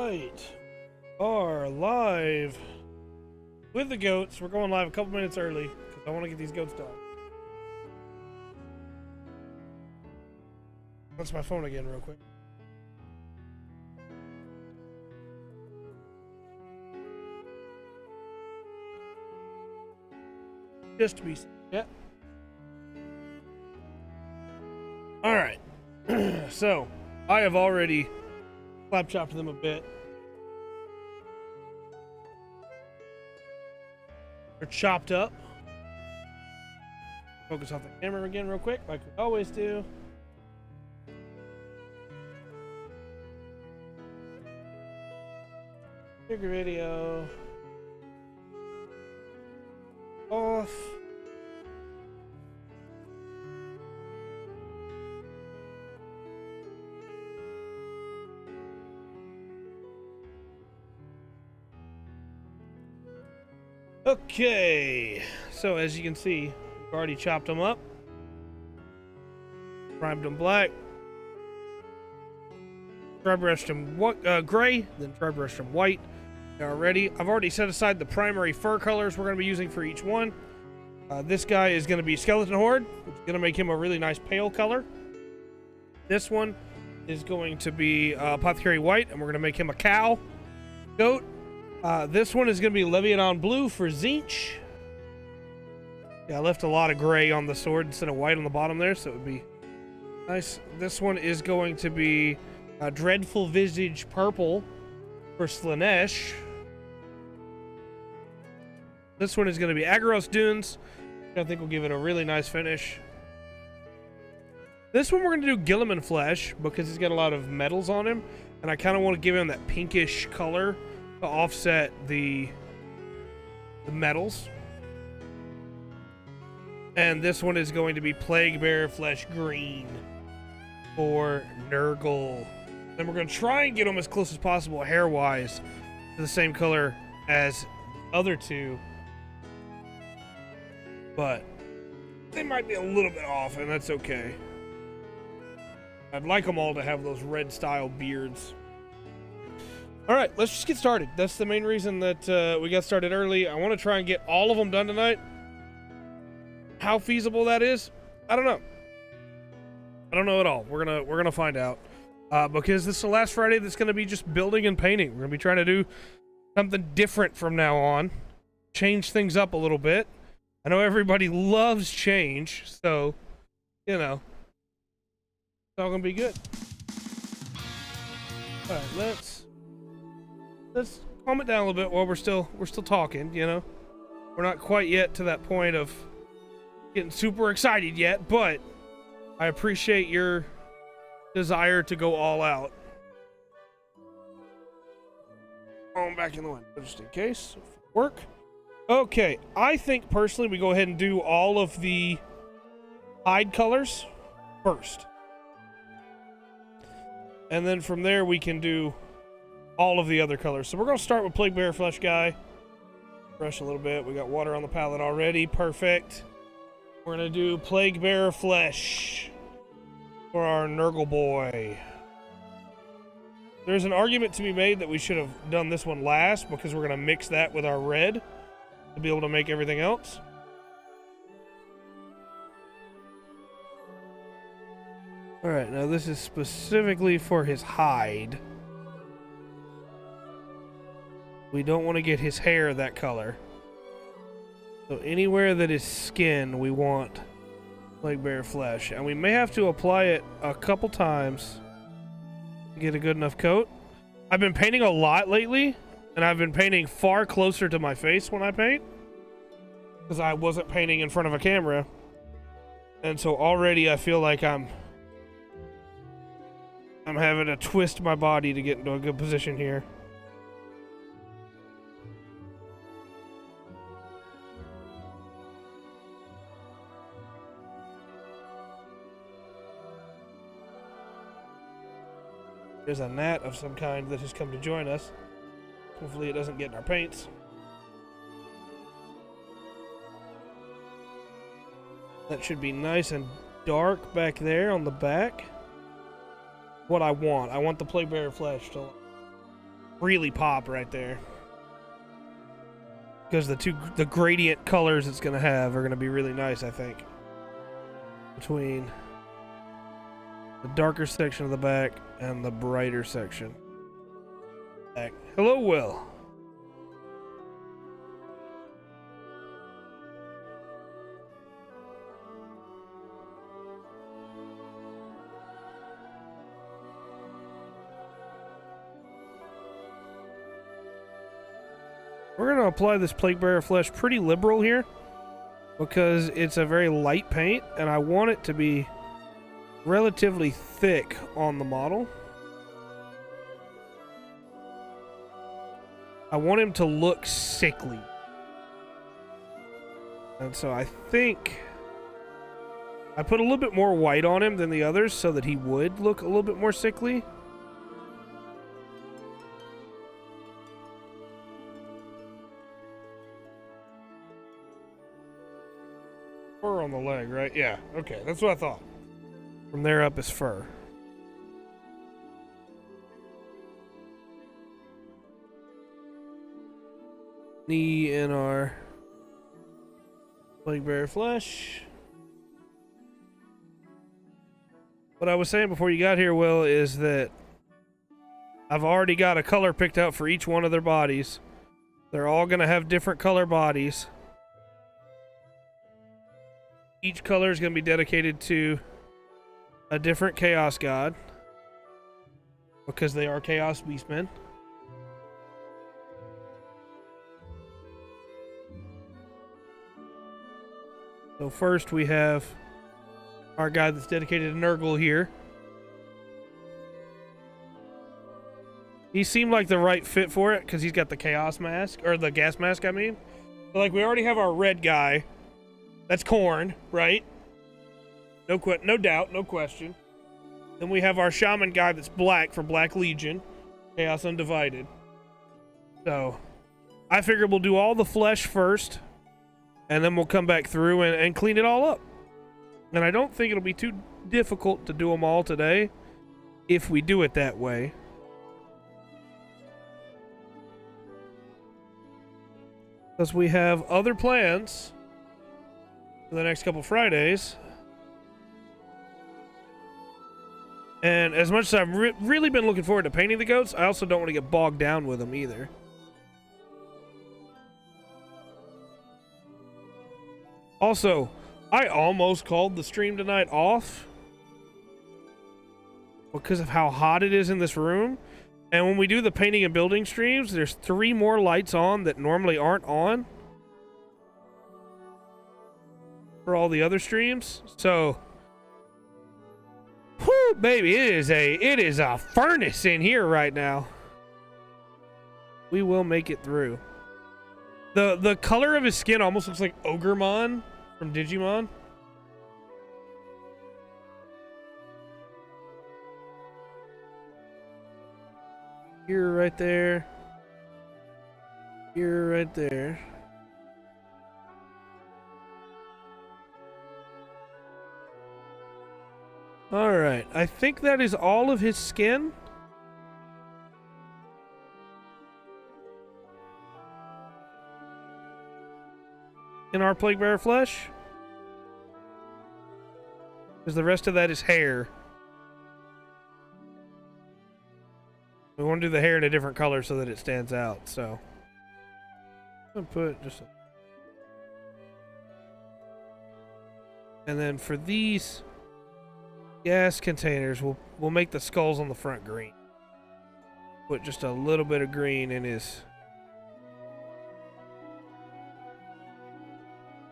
right, are live with the goats. We're going live a couple minutes early because I want to get these goats done. That's my phone again, real quick. Just to be safe. Yeah. All right. So I have already slap chopped them a bit. They're chopped up. Focus off the camera again real quick, like we always do. Bigger video. Off. Okay, so as you can see, we've already chopped them up, primed them black, dry brushed them gray, then dry brushed them white. They are ready. I've already set aside the primary fur colors we're going to be using for each one. This guy is going to be Skeleton Horde, which is going to make him a really nice pale color. This one is going to be Apothecary White, and we're going to make him a cow goat. This one is going to be Leviathan Blue for Zinch. Yeah, I left a lot of gray on the sword instead of white on the bottom there, so it would be nice. This one is going to be Dreadful Visage Purple for Slanesh. This one is going to be Agaros Dunes. I think will give it a really nice finish. This one we're going to do Gilliman Flesh because he's got a lot of metals on him, and I kind of want to give him that pinkish color to offset the metals. And this one is going to be Plague Bear Flesh Green for Nurgle. Then we're going to try and get them as close as possible hair-wise to the same color as the other two. But they might be a little bit off, and that's okay. I'd like them all to have those red-style beards. All right, let's just get started. That's the main reason that we got started early. I want to try and get all of them done tonight. How feasible that is, I don't know. I don't know at all. We're gonna find out because this is the last Friday that's gonna be just building and painting. We're gonna be trying to do something different from now on, change things up a little bit. I know everybody loves change, so you know it's all gonna be good. All right, let's calm it down a little bit while we're still talking, you know. We're not quite yet to that point of getting super excited yet, but I appreciate your desire to go all out. On back in the window just in case. Work. Okay, I think personally we go ahead and do all of the hide colors first. And then from there we can do all of the other colors. So we're going to start with Plague Bear Flesh guy. Brush a little bit. We got water on the palette already. Perfect. We're going to do Plague Bear Flesh for our Nurgle boy. There's an argument to be made that we should have done this one last because we're going to mix that with our red to be able to make everything else. Alright, now this is specifically for his hide. We don't want to get his hair that color. So anywhere that is skin, we want Plague Bear Flesh. And we may have to apply it a couple times to get a good enough coat. I've been painting a lot lately, and I've been painting far closer to my face when I paint, because I wasn't painting in front of a camera. And so already I feel like I'm having to twist my body to get into a good position here. There's a gnat of some kind that has come to join us. Hopefully it doesn't get in our paints. That should be nice and dark back there on the back. What I want the Plague Bear Flesh to really pop right there. Because the gradient colors it's going to have are going to be really nice, I think. Between the darker section of the back and the brighter section. Back. Hello, Will. We're going to apply this Plague Bearer flesh pretty liberal here because it's a very light paint and I want it to be relatively thick on the model. I want him to look sickly. And so I think I put a little bit more white on him than the others so that he would look a little bit more sickly. Fur on the leg, right? Yeah, okay, that's what I thought. From there up is fur. Knee in our Plague Bearer flesh. What I was saying before you got here, Will, is that I've already got a color picked out for each one of their bodies. They're all going to have different color bodies. Each color is going to be dedicated to a different Chaos God. Because they are Chaos Beastmen. So first we have our guy that's dedicated to Nurgle here. He seemed like the right fit for it because he's got the Chaos Mask, or the Gas Mask, I mean. But like we already have our red guy. That's Khorne, right? No doubt, no question. Then we have our Shaman guy that's black for Black Legion. Chaos Undivided. So, I figure we'll do all the flesh first. And then we'll come back through and clean it all up. And I don't think it'll be too difficult to do them all today. If we do it that way. Because we have other plans for the next couple Fridays. And as much as I've really been looking forward to painting the goats, I also don't want to get bogged down with them either. Also, I almost called the stream tonight off because of how hot it is in this room. And when we do the painting and building streams, there's 3 more lights on that normally aren't on for all the other streams. So, whoo, baby, it is a furnace in here right now. We will make it through. The color of his skin almost looks like Ogremon from Digimon. You're right there. You're right there. Alright, I think that is all of his skin. In our Plague Bearer flesh. Because the rest of that is hair. We want to do the hair in a different color so that it stands out, so. I'm gonna put just and then for these gas containers, we'll make the skulls on the front green. Put just a little bit of green in his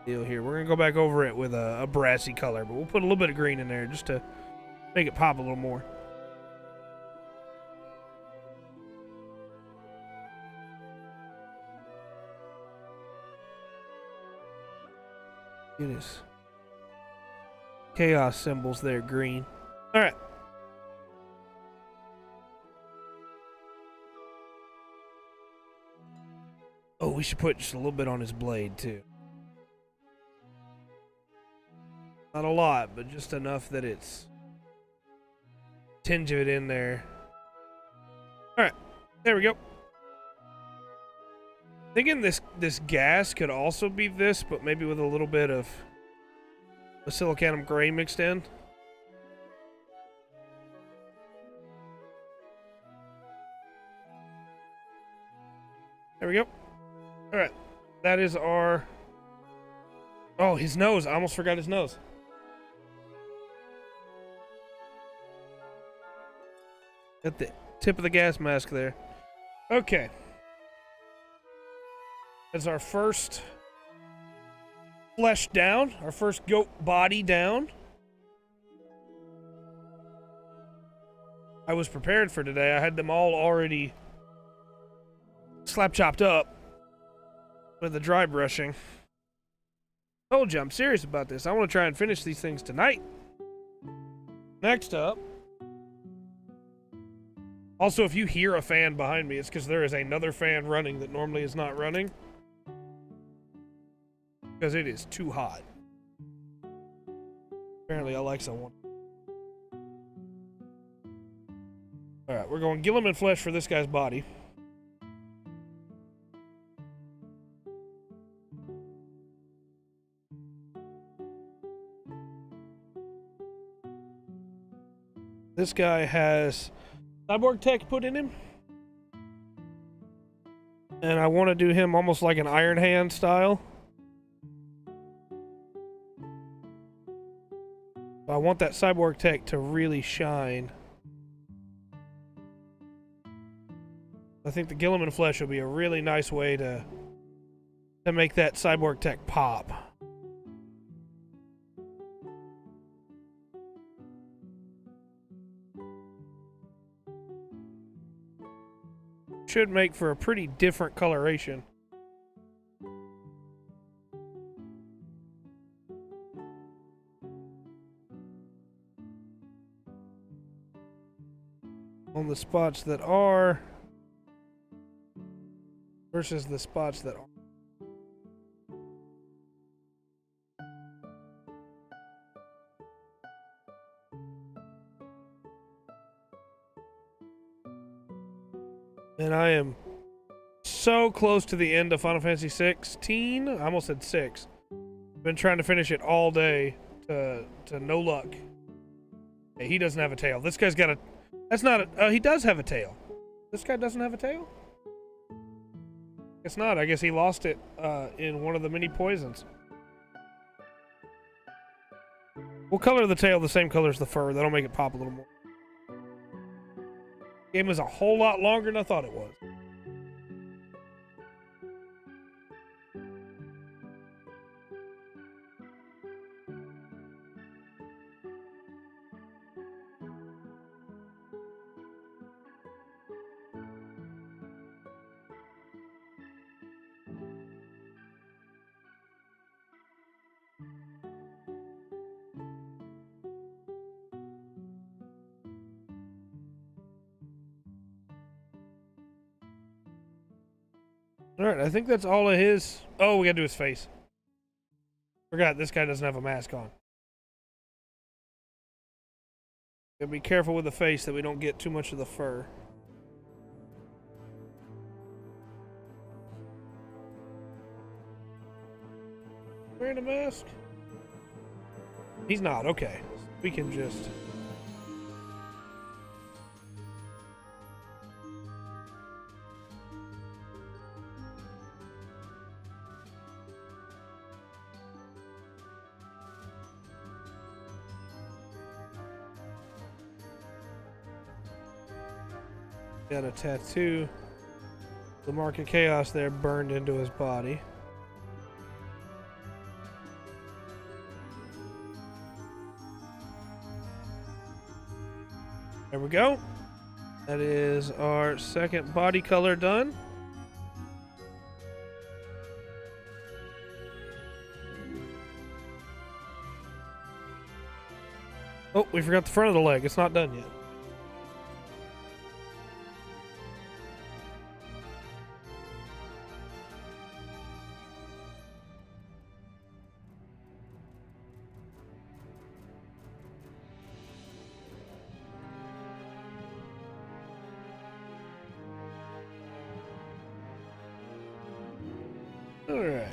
deal here. We're gonna go back over it with a brassy color, but we'll put a little bit of green in there just to make it pop a little more. It is chaos symbols there, green. All right. Oh, we should put just a little bit on his blade too. Not a lot, but just enough that it's tinge of it in there. All right, there we go. Thinking this gas could also be this, but maybe with a little bit of the silicon gray mixed in. There we go. All right, that is our. Oh, his nose! I almost forgot his nose. At the tip of the gas mask there. Okay. That's our first flesh down, our first goat body down. I was prepared for today. I had them all already slap chopped up with the dry brushing. Told you I'm serious about this. I want to try and finish these things tonight. Next up. Also, if you hear a fan behind me, it's because there is another fan running that normally is not running. Because it is too hot. Apparently, Alexa won't. Alright, we're going Gilliman flesh for this guy's body. This guy has cyborg tech put in him. And I want to do him almost like an Iron Hand style. I want that cyborg tech to really shine. I think the Gilliman flesh will be a really nice way to make that cyborg tech pop. Should make for a pretty different coloration. On the spots that are versus the spots that are. And I am so close to the end of Final Fantasy 16. I almost said 6. Been trying to finish it all day to no luck. Hey, he doesn't have a tail. This guy's got a. That's not a. He does have a tail. This guy doesn't have a tail? Guess not. I guess he lost it in one of the mini poisons. We'll color the tail the same color as the fur. That'll make it pop a little more. Game was a whole lot longer than I thought it was. Alright, I think that's all of his. Oh, we gotta do his face. Forgot, this guy doesn't have a mask on. Gotta be careful with the face that we don't get too much of the fur. Wearing a mask? He's not, okay. We can just... Got a tattoo. The mark of chaos there burned into his body. There we go. That is our second body color done. Oh, we forgot the front of the leg. It's not done yet. Alright.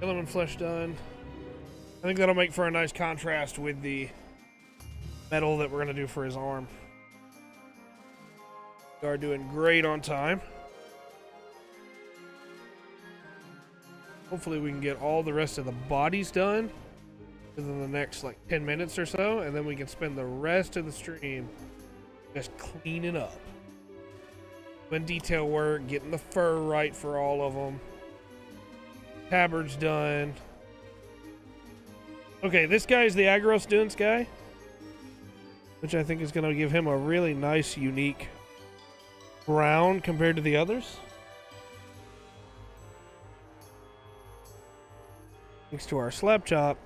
Element flesh done. I think that'll make for a nice contrast with the metal that we're going to do for his arm. We are doing great on time. Hopefully we can get all the rest of the bodies done within the next like 10 minutes or so, and then we can spend the rest of the stream just cleaning up. Doing detail work, getting the fur right for all of them. Tabard's done. Okay, this guy is the Agros Dunes guy, which I think is going to give him a really nice, unique brown compared to the others. Thanks to our slap chop,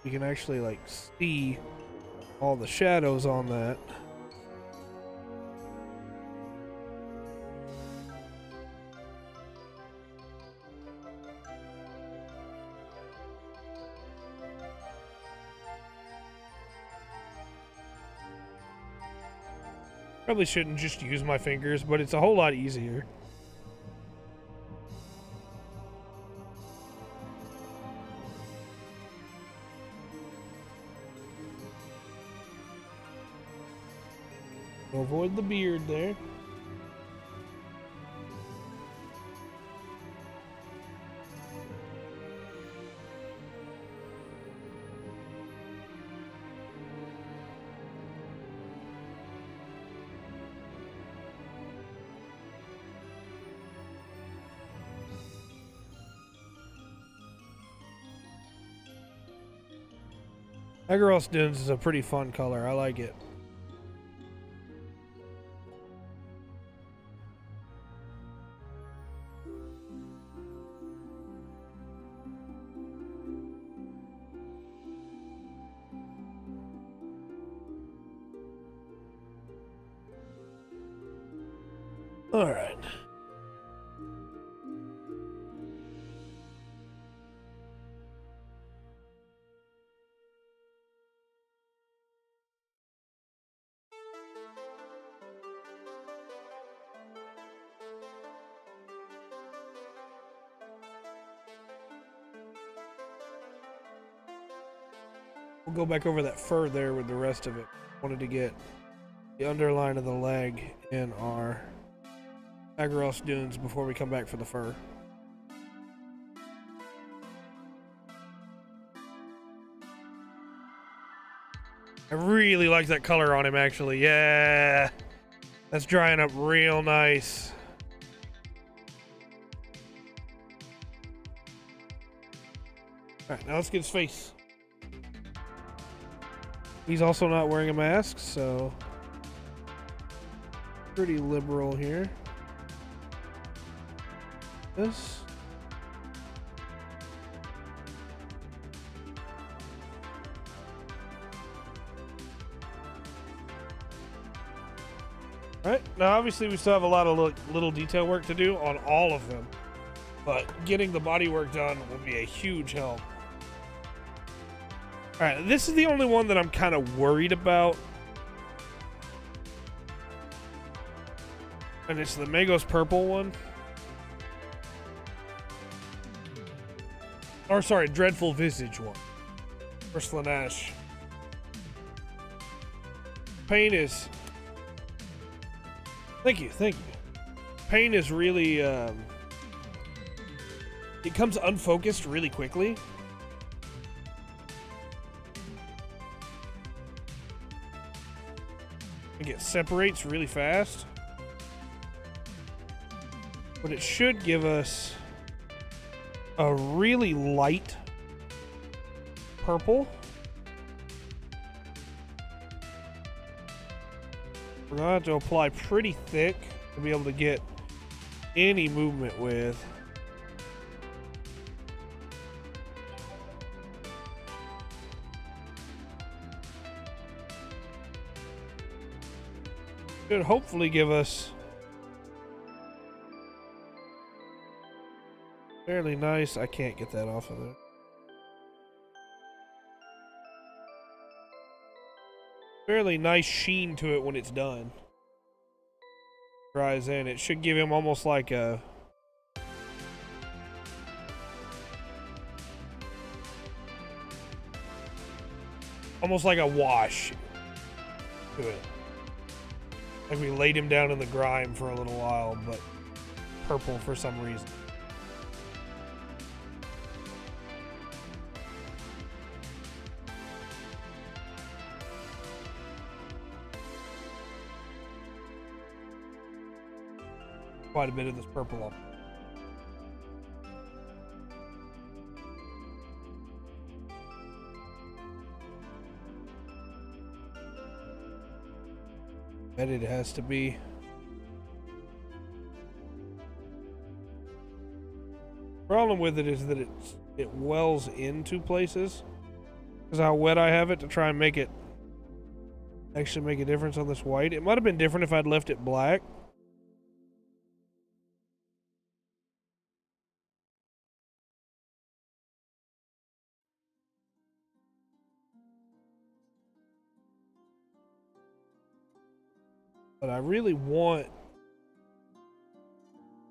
we can actually like see all the shadows on that. Probably shouldn't just use my fingers, but it's a whole lot easier. Avoid the beard there. Agros Dunes is a pretty fun color. I like it. All right. We'll go back over that fur there with the rest of it. Wanted to get the underline of the leg in our Agros Dunes before we come back for the fur. I really like that color on him, actually. Yeah, that's drying up real nice. All right, now let's get his face. He's also not wearing a mask, so pretty liberal here. This. Right, now obviously we still have a lot of little detail work to do on all of them, but getting the body work done will be a huge help. Alright, this is the only one that I'm kind of worried about. And it's the Magos purple one. Or sorry, Dreadful Visage one. For Slanesh. Pain is... Thank you. Pain is really... It comes unfocused really quickly. It separates really fast, but it should give us a really light purple. We're gonna have to apply pretty thick to be able to get any movement with. Should hopefully give us fairly nice. I can't get that off of there. Fairly nice sheen to it when it's done. dries in, it should give him almost like a wash to it. Like we laid him down in the grime for a little while, but purple for some reason. Quite a bit of this purple on. Bet it has to be. Problem with it is that it wells into places because how wet I have it to try and make it actually make a difference on this white. It might have been different if I'd left it black. But I really want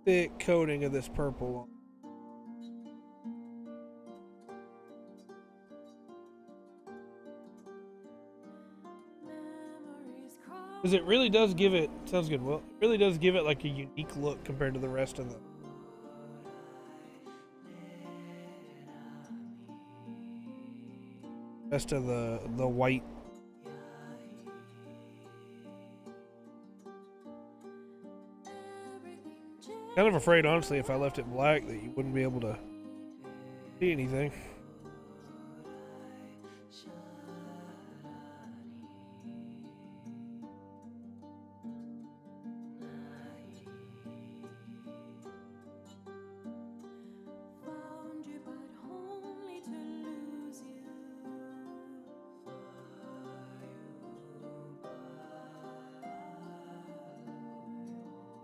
thick coating of this purple. Because it really does give it, sounds good, well, it really does give it like a unique look compared to the rest of the white. Kind of afraid, honestly, if I left it black that you wouldn't be able to see anything.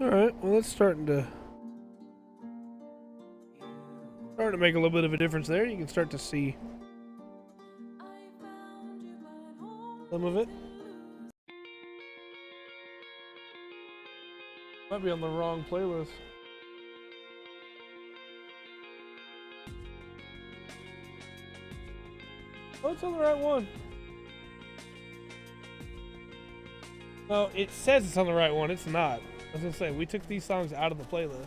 Alright, well that's starting to make a little bit of a difference there. You can start to see some of it. Might be on the wrong playlist. Oh, it's on the right one. No, it says it's on the right one. It's not. I was gonna say, we took these songs out of the playlist.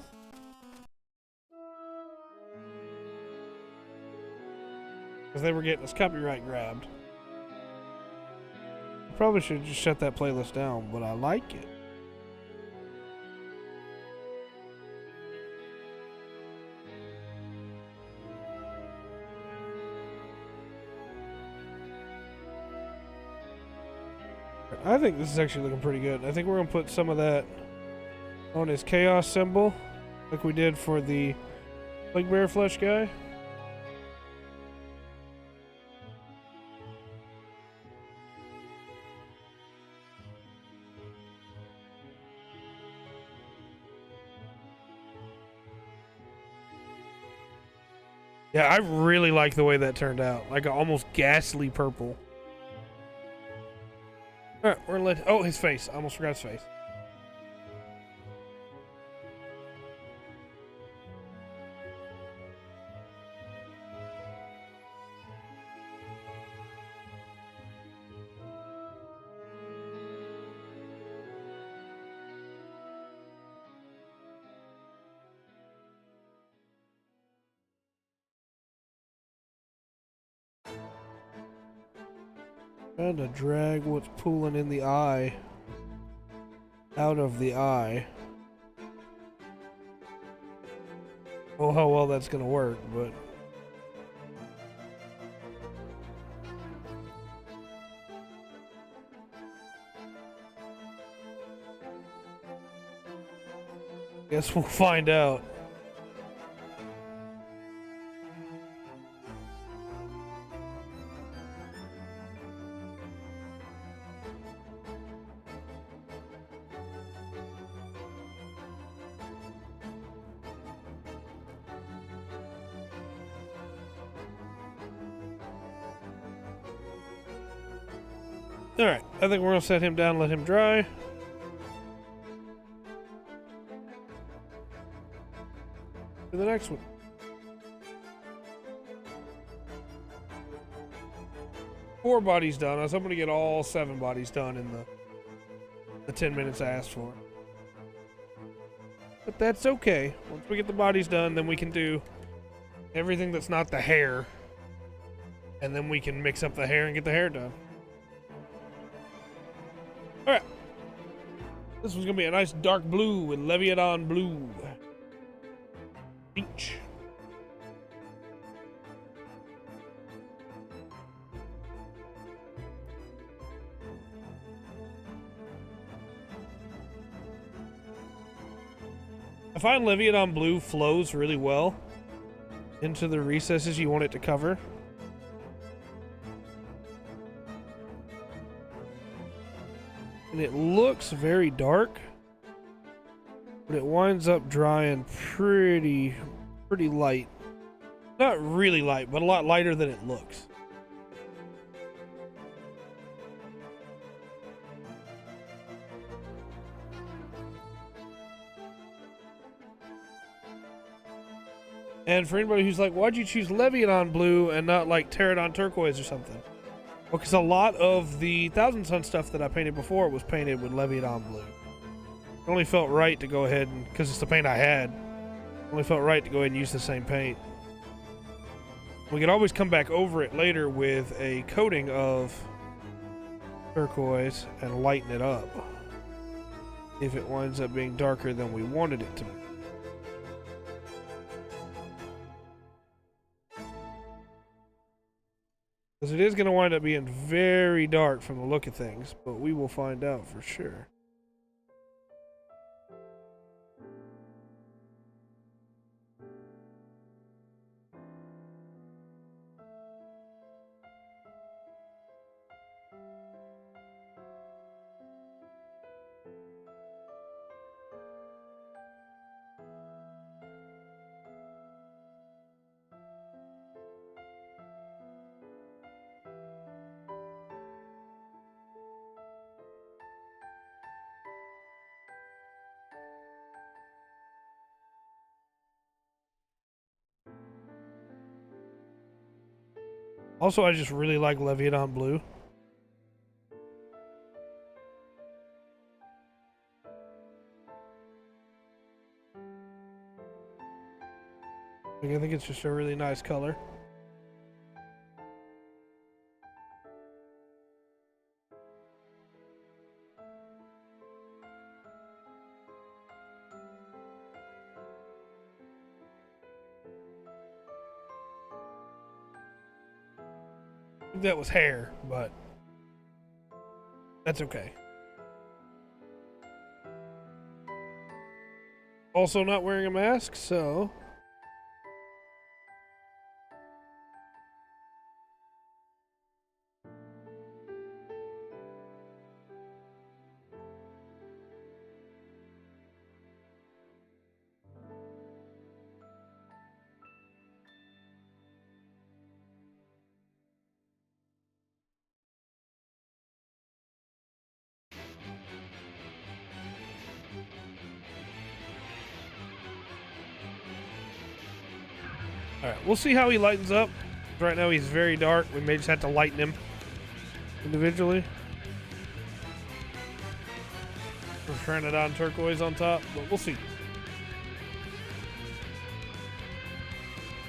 Because they were getting us copyright grabbed. I probably should just shut that playlist down, but I like it. I think this is actually looking pretty good. I think we're going to put some of that on his chaos symbol, like we did for the Plague Bear Flesh guy. Yeah, I really like the way that turned out. Like an almost ghastly purple. Alright, we're gonna let... Oh, his face. I almost forgot his face. Trying to drag what's pooling in the eye out of the eye. Oh, how well that's gonna work, but guess we'll find out. Alright, I think we're gonna set him down and let him dry. to the next one. Four bodies done. I was hoping to get all 7 bodies done in the 10 minutes I asked for. But that's okay. Once we get the bodies done, then we can do everything that's not the hair. And then we can mix up the hair and get the hair done. Alright. This one's going to be a nice dark blue with Leviathan blue. Peach. I find Leviathan blue flows really well into the recesses you want it to cover. And it looks very dark, but it winds up drying pretty light. Not really light, but a lot lighter than it looks. And for anybody who's like, why'd you choose Leviathan blue and not like Pterodon turquoise or something? Well, because a lot of the Thousand Sun stuff that I painted before was painted with Leviathan blue. It only felt right to go ahead and, because it's the paint I had, it only felt right to go ahead and use the same paint. We could always come back over it later with a coating of turquoise and lighten it up if it winds up being darker than we wanted it to be. Because it is going to wind up being very dark from the look of things, but we will find out for sure. Also, I just really like Leviathan blue. I think it's just a really nice color. That was hair, but that's okay. Also not wearing a mask, so alright, we'll see how he lightens up. Right now he's very dark. We may just have to lighten him individually. We're trying it on turquoise on top, but we'll see.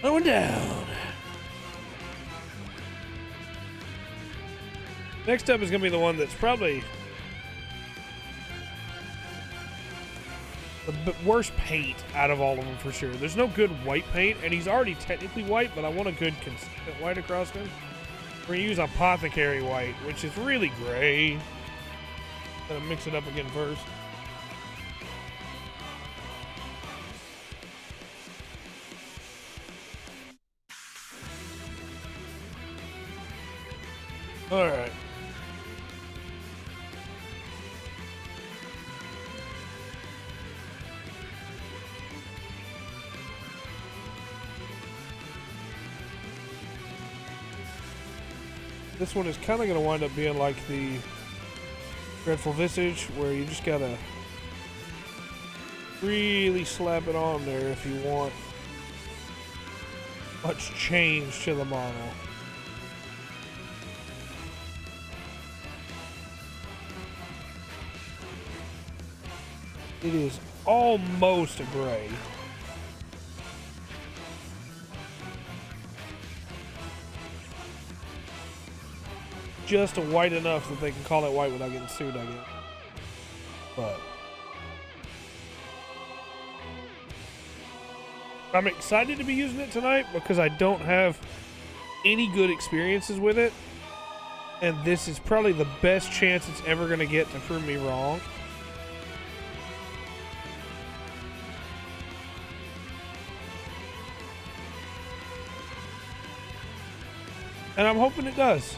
Going down. Next up is going to be the one that's probably the worst paint out of all of them for sure. There's no good white paint, and he's already technically white, but I want a good consistent white across him. We're going to use Apothecary white, which is really gray. Gonna mix it up again first. All right. This one is kind of going to wind up being like the Dreadful Visage, where you just got to really slap it on there if you want much change to the model. It is almost a gray. Just white enough that they can call it white without getting sued, I guess. But I'm excited to be using it tonight because I don't have any good experiences with it. And this is probably the best chance it's ever going to get to prove me wrong. And I'm hoping it does.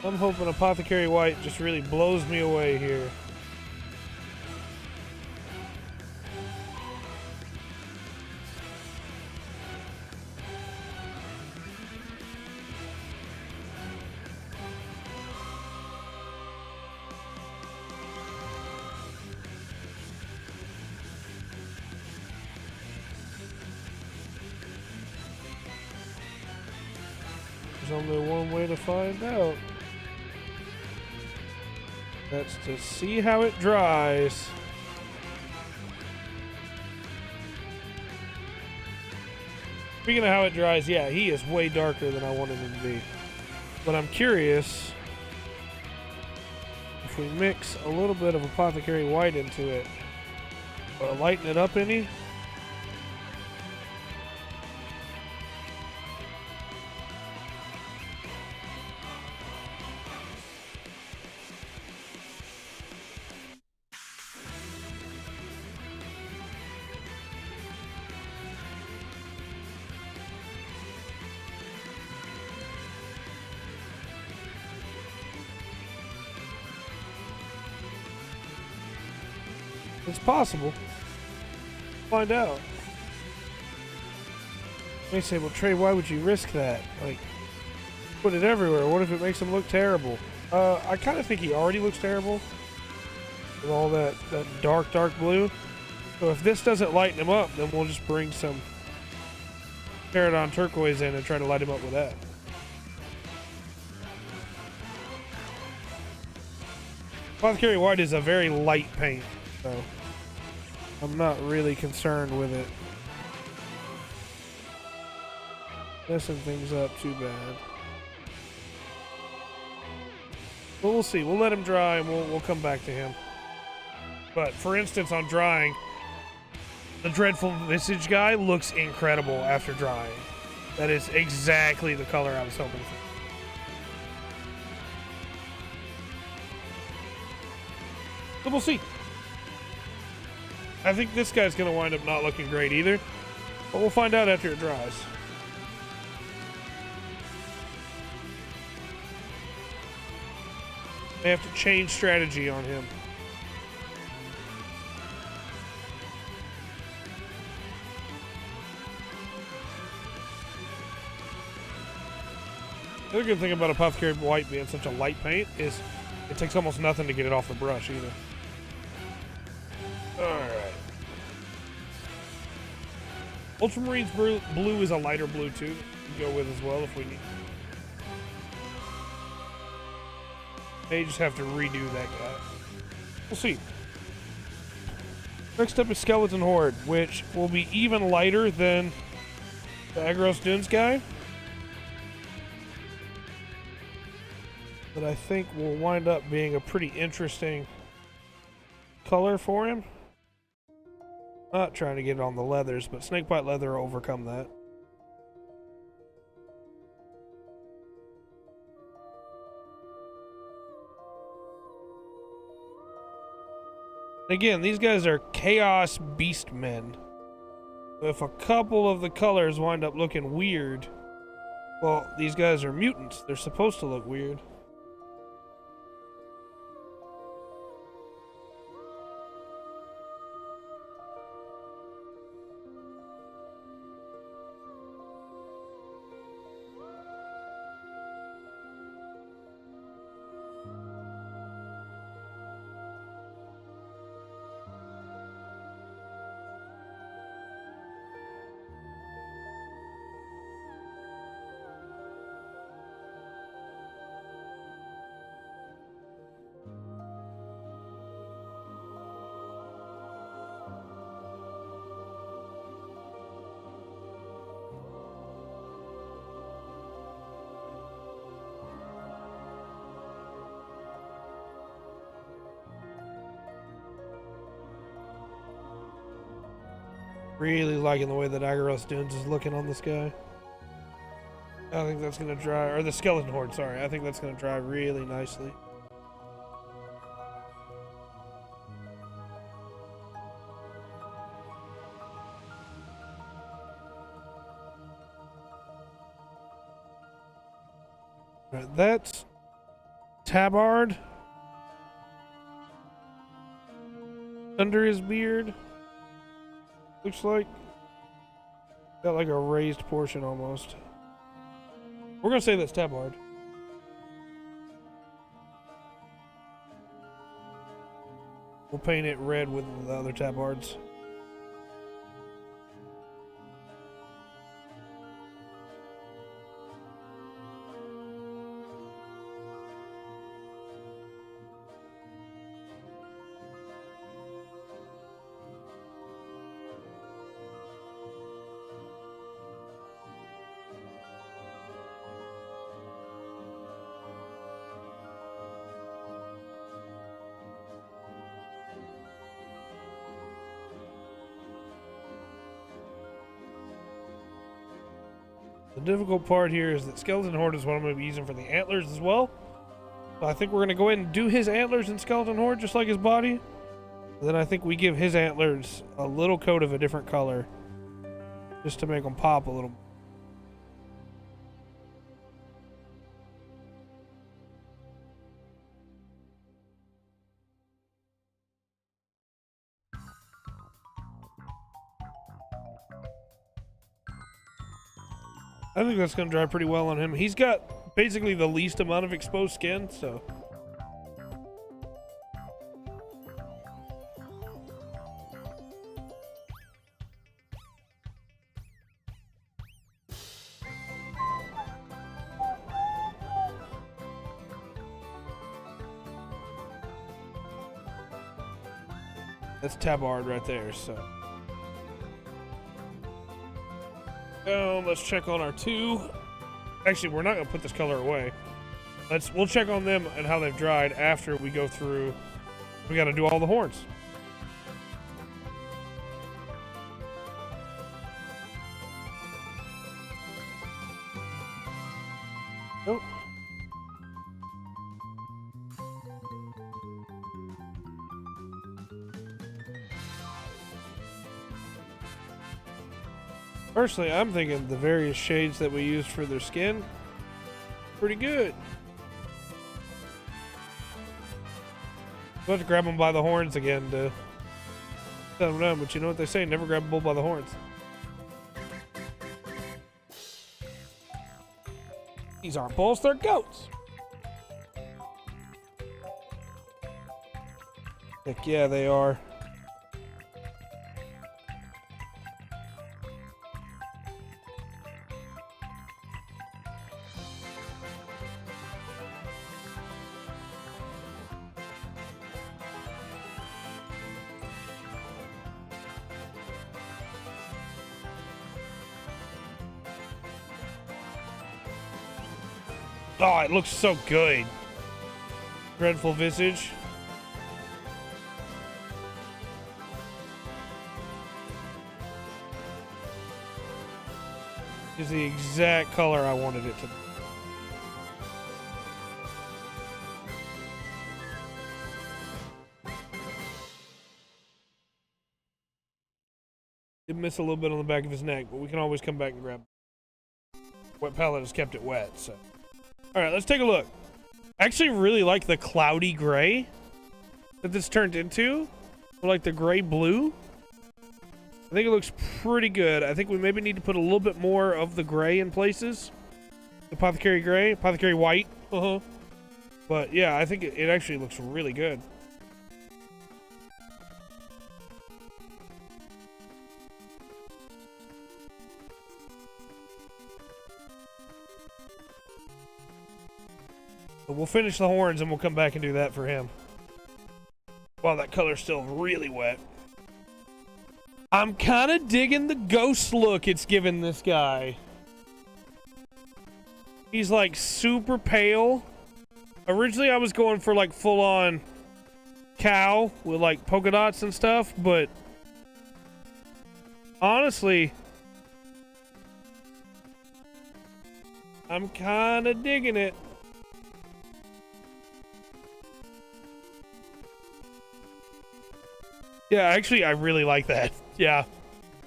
I'm hoping Apothecary White just really blows me away here. There's only one way to find out. That's to see how it dries. Speaking of how it dries, yeah, he is way darker than I wanted him to be. But I'm curious if we mix a little bit of Apothecary White into it, will it lighten it up any? It's possible. Find out. You may say, well, Trey, why would you risk that? Like, put it everywhere. What if it makes him look terrible? I kind of think he already looks terrible with all that dark blue. So if this doesn't lighten him up, then we'll just bring some Peridot turquoise in and try to light him up with that. Apothecary White is a very light paint, so I'm not really concerned with it messing things up too bad. But we'll see. We'll let him dry and we'll come back to him. But for instance, on drying, the Dreadful Visage guy looks incredible after drying. That is exactly the color I was hoping for. So we'll see. I think this guy's going to wind up not looking great either, but we'll find out after it dries. May have to change strategy on him. The other good thing about Apothecary White being such a light paint is it takes almost nothing to get it off the brush either. Alright. Ultramarine's blue is a lighter blue too. We can go with as well if we need. May just have to redo that guy. We'll see. Next up is Skeleton Horde, which will be even lighter than the Agros Dunes guy. But I think will wind up being a pretty interesting color for him. Not trying to get it on the leathers, but snakebite leather will overcome that. Again, these guys are Chaos Beastmen. If a couple of the colors wind up looking weird, well, these guys are mutants. They're supposed to look weird. Really liking the way that Agaros Dunes is looking on this guy. I think that's going to dry, or the skeleton horde, sorry. I think that's going to dry really nicely. All right, that's Tabard under his beard. Looks like got like a raised portion almost. We're gonna say that's Tabard. We'll paint it red with the other Tabards. The difficult part here is that Skeleton Horde is what I'm going to be using for the antlers as well. So I think we're going to go ahead and do his antlers in Skeleton Horde just like his body. Then I think we give his antlers a little coat of a different color just to make them pop a little. I think that's going to dry pretty well on him. He's got basically the least amount of exposed skin, so. That's Tabard right there, so. Let's check on our two. Actually, we're not gonna put this color away. We'll check on them and how they've dried after we go through. We gotta do all the horns. Nope. Personally, I'm thinking the various shades that we used for their skin, pretty good. We'll have to grab them by the horns again to set them down, but you know what they say, never grab a bull by the horns. These aren't bulls, they're goats. Heck yeah, they are. Oh, it looks so good. Dreadful visage. Is the exact color I wanted it to be. Did miss a little bit on the back of his neck, but we can always come back and grab it. Wet palette has kept it wet, so. All right, let's take a look. I actually really like the cloudy gray that this turned into. Or like the gray blue. I think it looks pretty good. I think we maybe need to put a little bit more of the gray in places. The Apothecary gray, Apothecary white. But yeah, I think it actually looks really good. But we'll finish the horns and we'll come back and do that for him. Wow, that color's still really wet. I'm kind of digging the ghost look it's giving this guy. He's like super pale. Originally I was going for like full on cow with like polka dots and stuff, but Honestly, I'm kind of digging it. Yeah, actually, I really like that. Yeah.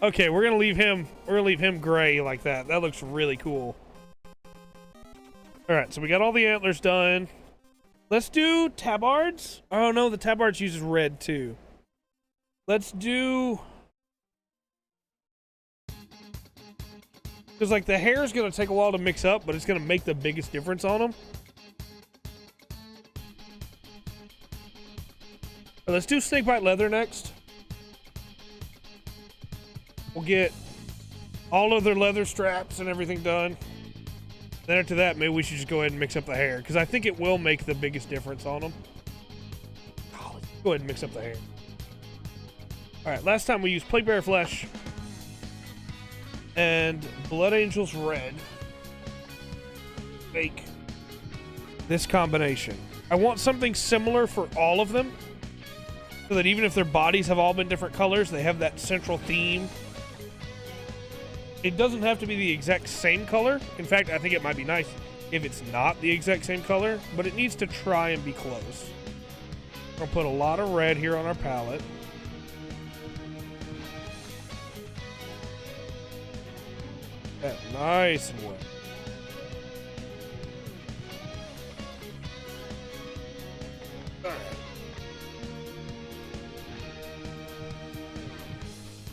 Okay, we're gonna leave him. We're gonna leave him gray like that. That looks really cool. All right, so we got all the antlers done. Let's do tabards. Oh no, the tabards uses red too. Let's do, because like the hair is gonna take a while to mix up, but it's gonna make the biggest difference on them. Let's do snakebite leather next. We'll get all of their leather straps and everything done. Then after that, maybe we should just go ahead and mix up the hair, because I think it will make the biggest difference on them. Oh, let's go ahead and mix up the hair. All right, last time we used plague bear flesh and blood angels red. Make this combination. I want something similar for all of them, so that even if their bodies have all been different colors, they have that central theme. It doesn't have to be the exact same color. In fact, I think it might be nice if it's not the exact same color, but it needs to try and be close. We'll put a lot of red here on our palette. That nice and wet. All right.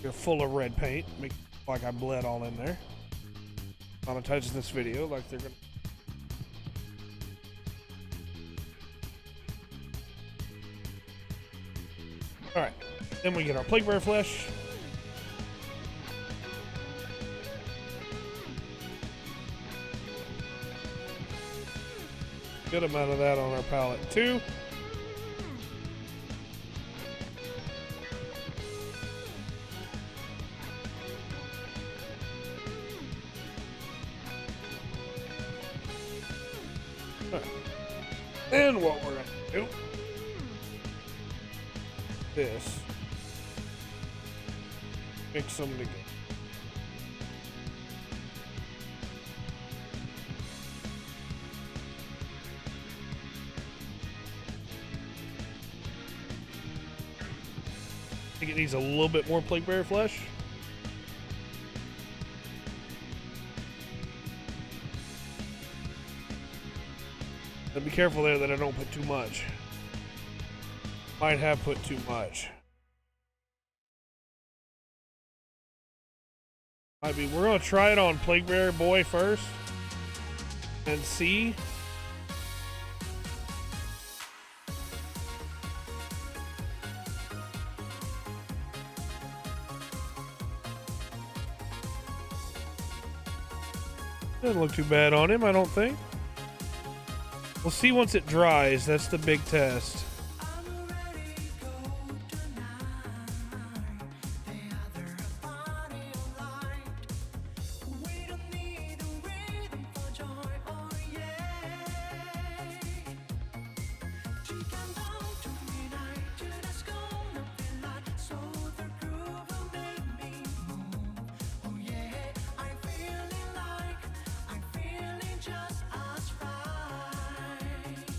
You're full of red paint. Make like I bled all in there. Monetizing this video like they're gonna. All right. Then we get our plague bear flesh. Good amount of that on our palette too. Then what we're gonna do, this, mix them together. I think it needs a little bit more plague bear flesh. But be careful there that I don't put too much. Might have put too much. Might be. We're gonna try it on Plague Bear Boy first and see. Doesn't look too bad on him, I don't think. We'll see once it dries. That's the big test.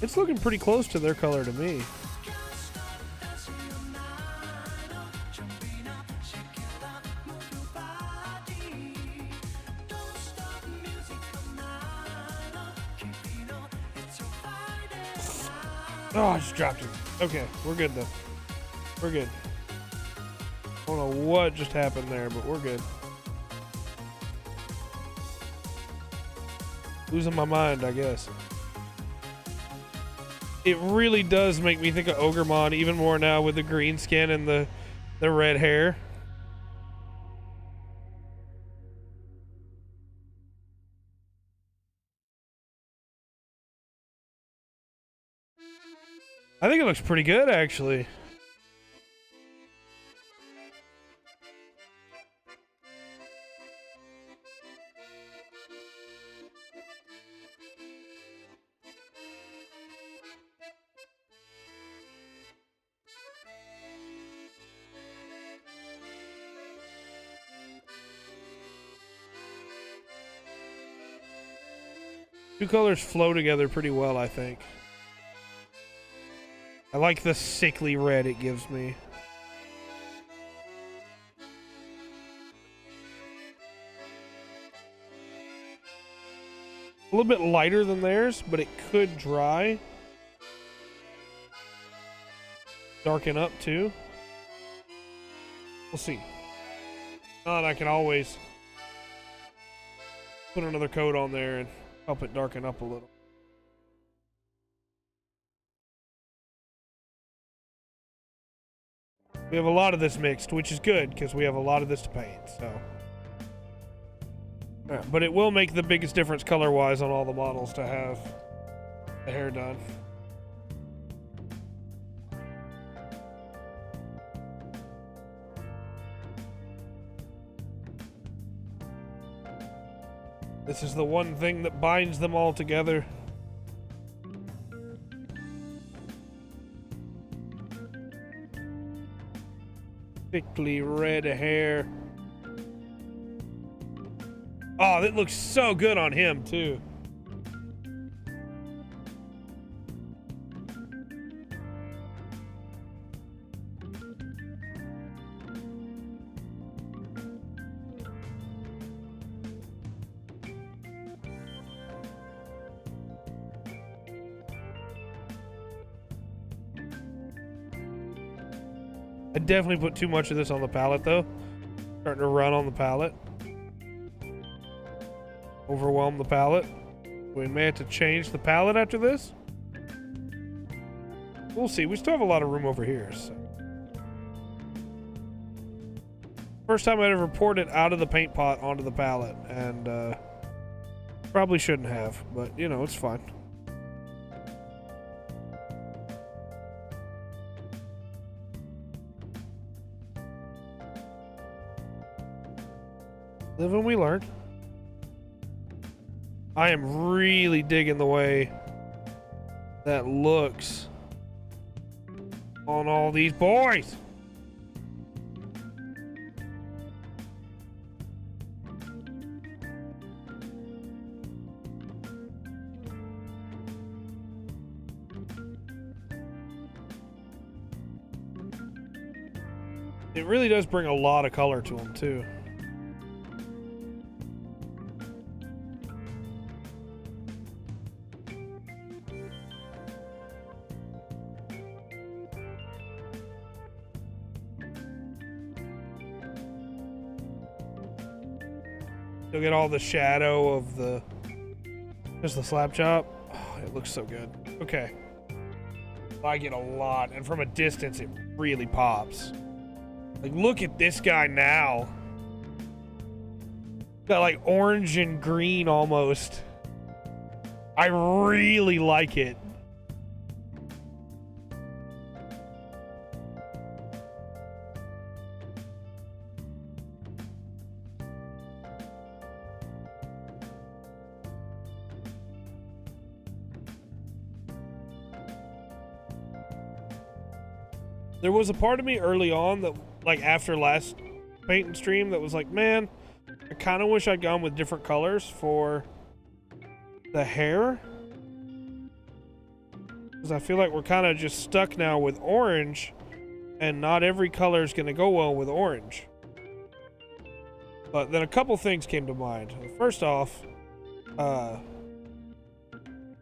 It's looking pretty close to their color to me. Oh, I just dropped it. Okay, we're good though. We're good. I don't know what just happened there, but we're good. Losing my mind, I guess. It really does make me think of Ogremon even more now with the green skin and the red hair. I think it looks pretty good, actually. Two colors flow together pretty well, I think. I like the sickly red it gives me. A little bit lighter than theirs, but it could dry. Darken up too. We'll see. Not, I can always put another coat on there and help it darken up a little. We have a lot of this mixed, which is good because we have a lot of this to paint, so. Yeah, but it will make the biggest difference color-wise on all the models to have the hair done. This is the one thing that binds them all together. Thickly red hair. Oh, that looks so good on him, too. I definitely put too much of this on the palette, though. Starting to run on the palette. Overwhelm the palette. We may have to change the palette after this. We'll see. We still have a lot of room over here. So. First time I ever poured it out of the paint pot onto the palette, and probably shouldn't have, but you know, it's fine. Live and we learn. I am really digging the way that looks on all these boys. It really does bring a lot of color to them, too. You'll get all the shadow of the just the slap chop. Oh, it looks so good. Okay. I get a lot, and from a distance it really pops. Like, look at this guy now. Got like orange and green almost. I really like it. There was a part of me early on that, like after last paint and stream, that was like, man, I kind of wish I'd gone with different colors for the hair. Because I feel like we're kind of just stuck now with orange, and not every color is going to go well with orange. But then a couple things came to mind. First off, I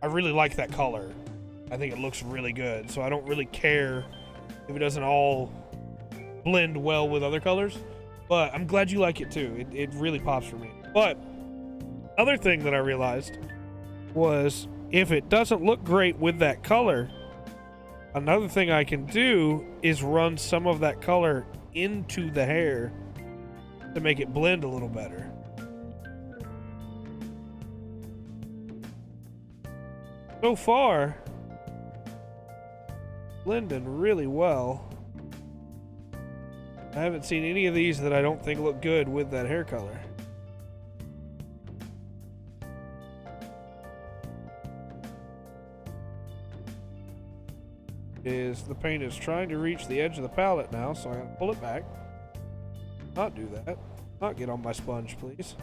really like that color. I think it looks really good, so I don't really care if it doesn't all blend well with other colors. But I'm glad you like it too. It really pops for me. But other thing that I realized was, if it doesn't look great with that color, another thing I can do is run some of that color into the hair to make it blend a little better. So far, blending really well. I haven't seen any of these that I don't think look good with that hair color. The paint is trying to reach the edge of the palette now, so I'm gonna pull it back. Not do that. Not get on my sponge, please.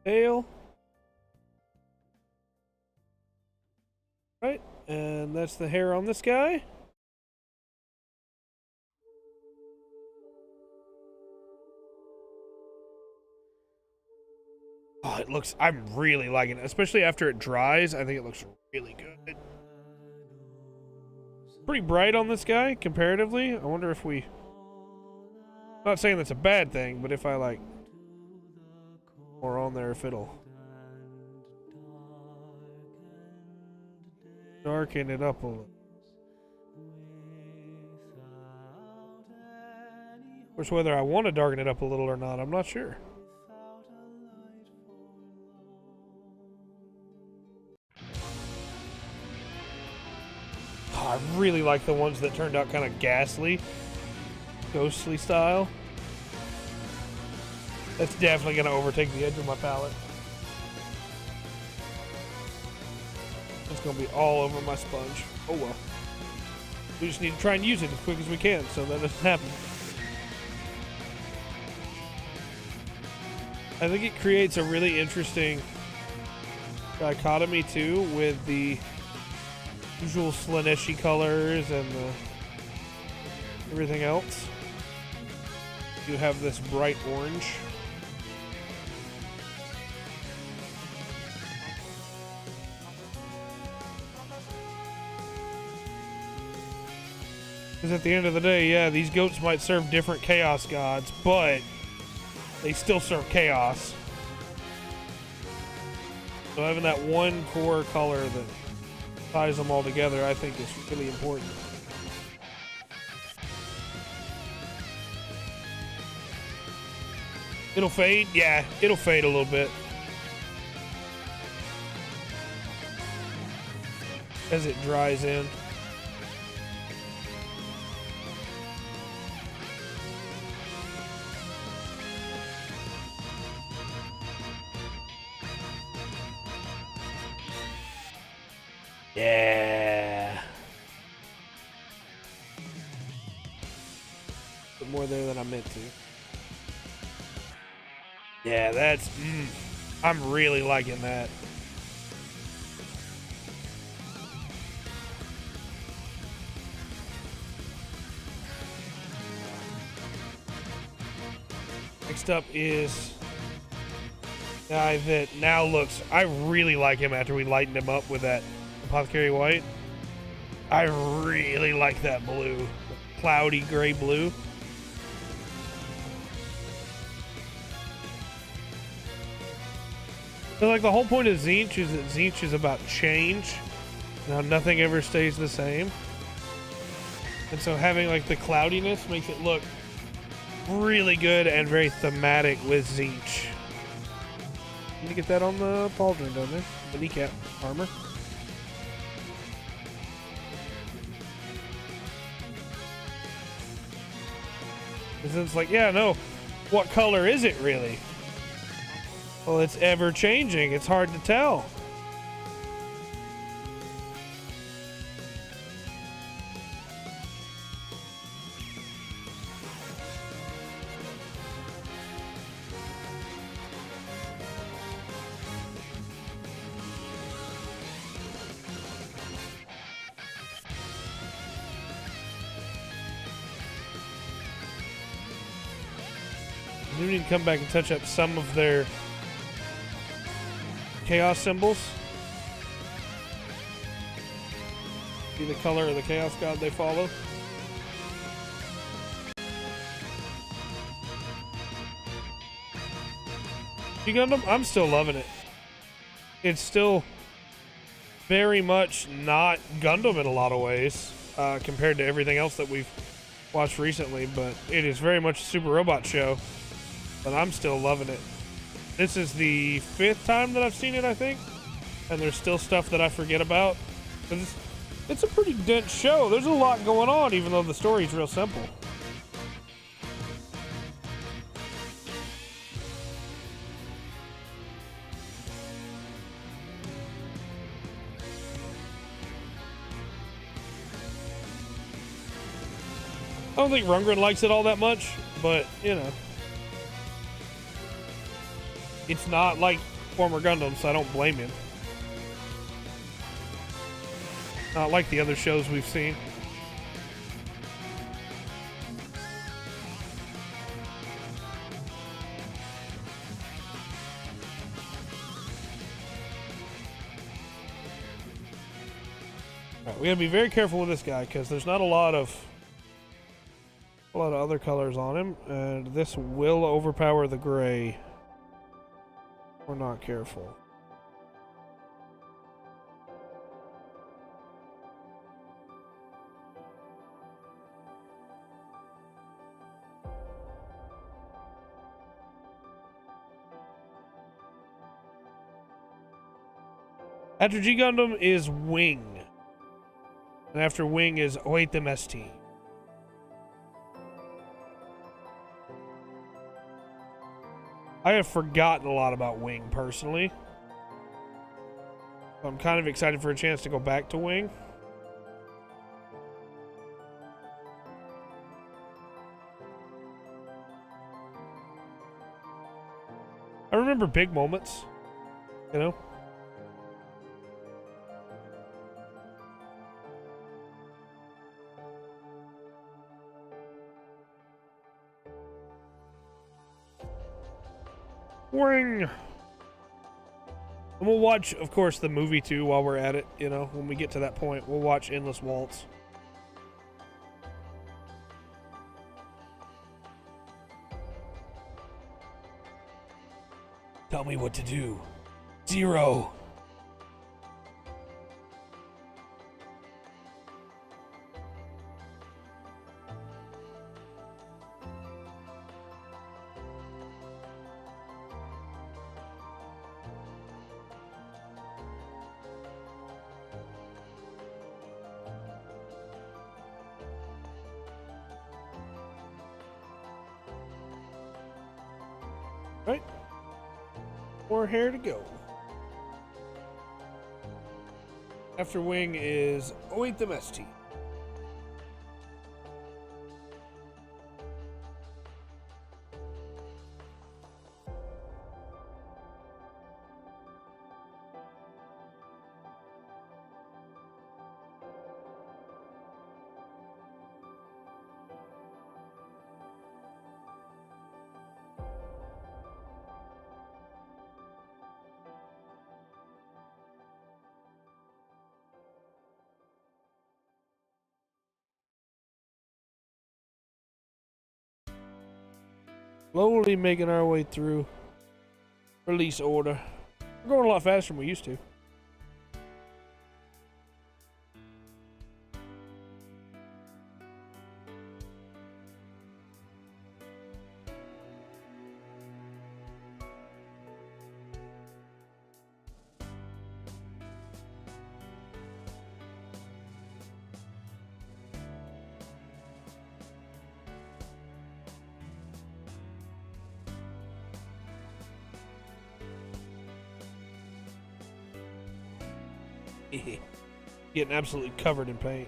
Tail. Right, and that's the hair on this guy. Oh, it looks, I'm really liking it, especially after it dries. I think it looks really good. Pretty bright on this guy, comparatively. I wonder if we, I'm not saying that's a bad thing, but if I like more on there, if it'll darken it up a little. Of course, whether I want to darken it up a little or not, I'm not sure. Oh, I really like the ones that turned out kind of ghastly, ghostly style. That's definitely going to overtake the edge of my palette. It's going to be all over my sponge. Oh well. We just need to try and use it as quick as we can so that doesn't happen. I think it creates a really interesting dichotomy too with the usual Slaneshi colors and everything else. You have this bright orange. Because at the end of the day, yeah, these goats might serve different chaos gods, but they still serve chaos. So having that one core color that ties them all together, I think is really important. It'll fade? Yeah, it'll fade a little bit. As it dries in. Yeah. Put more there than I meant to. Yeah, that's... I'm really liking that. Next up is a guy that now looks... I really like him after we lightened him up with that Apothecary White. I really like that blue. Cloudy gray blue. So like the whole point of Tzeentch is that Tzeentch is about change. Now nothing ever stays the same. And so having like the cloudiness makes it look really good and very thematic with Tzeentch. Need to get that on the pauldron down there. The kneecap armor. Because it's like, yeah, no, what color is it really? Well, it's ever changing. It's hard to tell. We need to come back and touch up some of their chaos symbols. Be the color of the chaos god they follow. Gundam, I'm still loving it. It's still very much not Gundam in a lot of ways, compared to everything else that we've watched recently, but it is very much a Super Robot show. But I'm still loving it. This is the 5th time that I've seen it, I think. And there's still stuff that I forget about. But it's a pretty dense show. There's a lot going on, even though the story's real simple. I don't think Rundgren likes it all that much, but, you know. It's not like former Gundam, so I don't blame him. Not like the other shows we've seen. Right, we gotta be very careful with this guy because there's not a lot of other colors on him, and this will overpower the gray. We're not careful. After G Gundam is Wing. And after Wing is Await them ST. I have forgotten a lot about Wing, personally. I'm kind of excited for a chance to go back to Wing. I remember big moments, you know? Wing! And we'll watch, of course, the movie too while we're at it, you know, when we get to that point. We'll watch Endless Waltz. Tell me what to do. Zero. Right? More hair to go. After Wing is Await them ST. Slowly making our way through release order. We're going a lot faster than we used to. Getting absolutely covered in paint.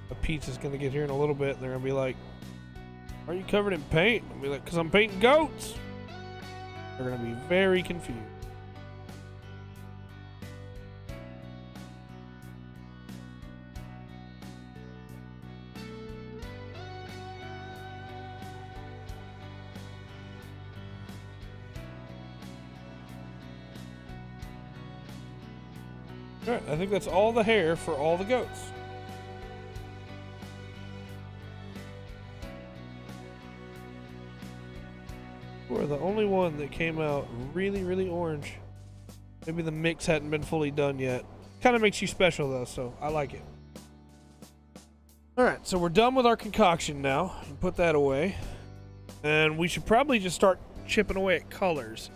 The pizza's gonna get here in a little bit and they're gonna be like, "Are you covered in paint?" I'll be like, "'Cause I'm painting goats." They're gonna be very confused. Alright, I think that's all the hair for all the goats. We're the only one that came out really, really orange. Maybe the mix hadn't been fully done yet. Kind of makes you special though, so I like it. Alright, so we're done with our concoction now. Put that away. And we should probably just start chipping away at colors.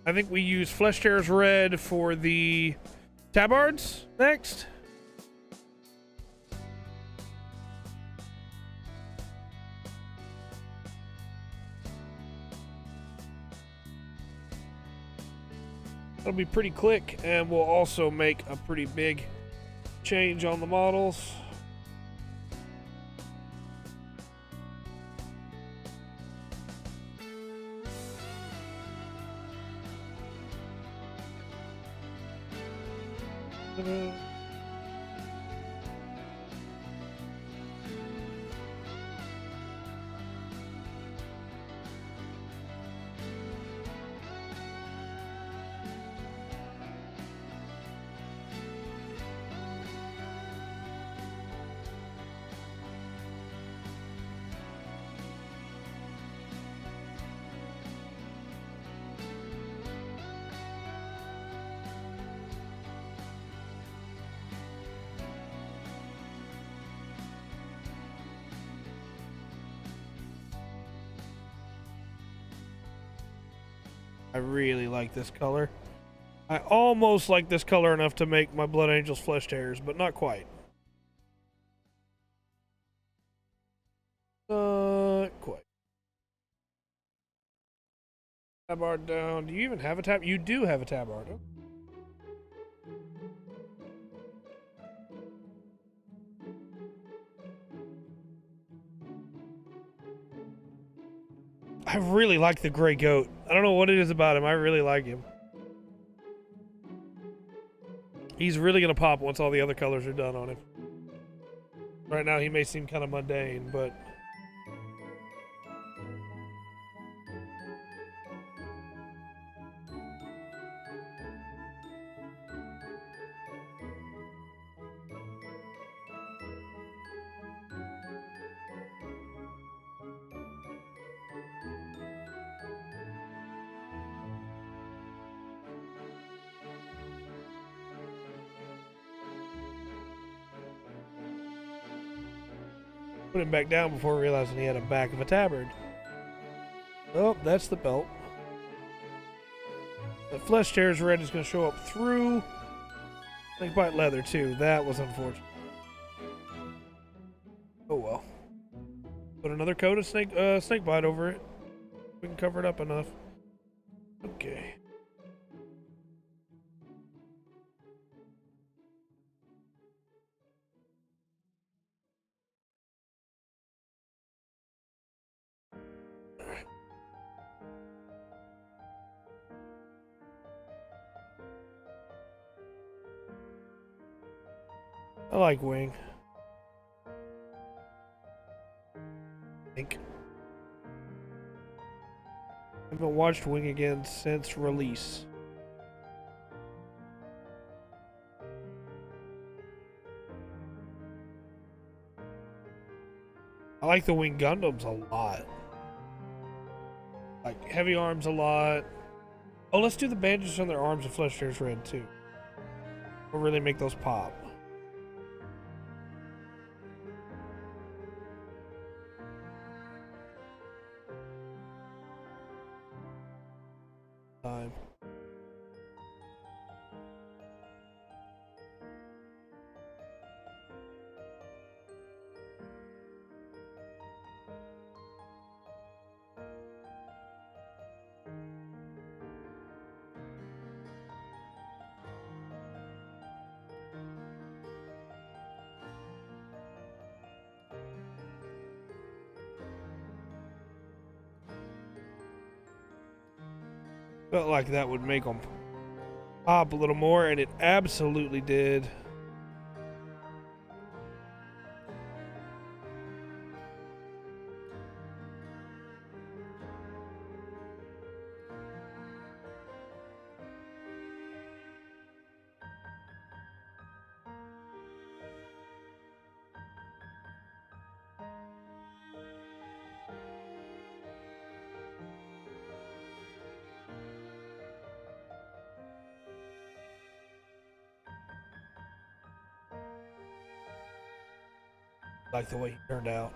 I think we use Flesh Tear's Red for the tabards next. That'll be pretty quick, and we'll also make a pretty big change on the models. I really like this color. I almost like this color enough to make my Blood Angels flesh tears, but not quite. Not quite. Tabard down. Do you even have a tab? You do have a tabard. Oh. I really like the gray goat. I don't know what it is about him. I really like him. He's really going to pop once all the other colors are done on him. Right now, he may seem kind of mundane, but... Put him back down before realizing he had a back of a tabard. Oh, that's the belt. The flesh tears red is going to show up through snakebite leather too. That was unfortunate. Oh well. Put another coat of snakebite over it. We can cover it up enough. Okay. I like Wing. I think. I haven't watched Wing again since release. I like the Wing Gundams a lot. Like heavy arms a lot. Oh, let's do the bandages on their arms and flesh tears red too. We'll really make those pop. Time. Felt like that would make them pop a little more, and it absolutely did. Like the way he turned out.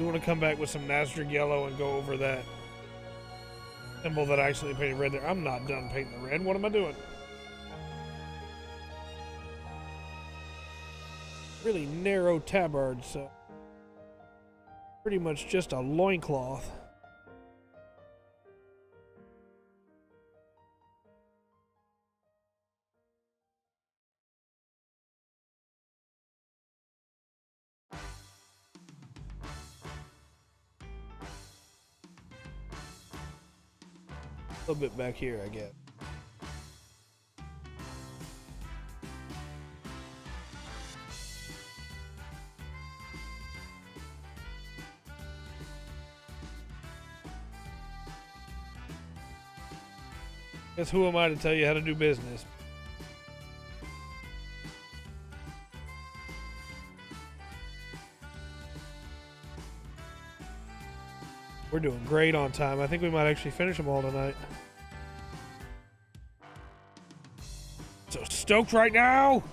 We want to come back with some Nazarick yellow and go over that symbol that I actually painted red there. I'm not done painting the red. What am I doing? Really narrow tabard, so pretty much just a loincloth. A little bit back here, I guess. Guess who am I to tell you how to do business? We're doing great on time. I think we might actually finish them all tonight. So stoked right now!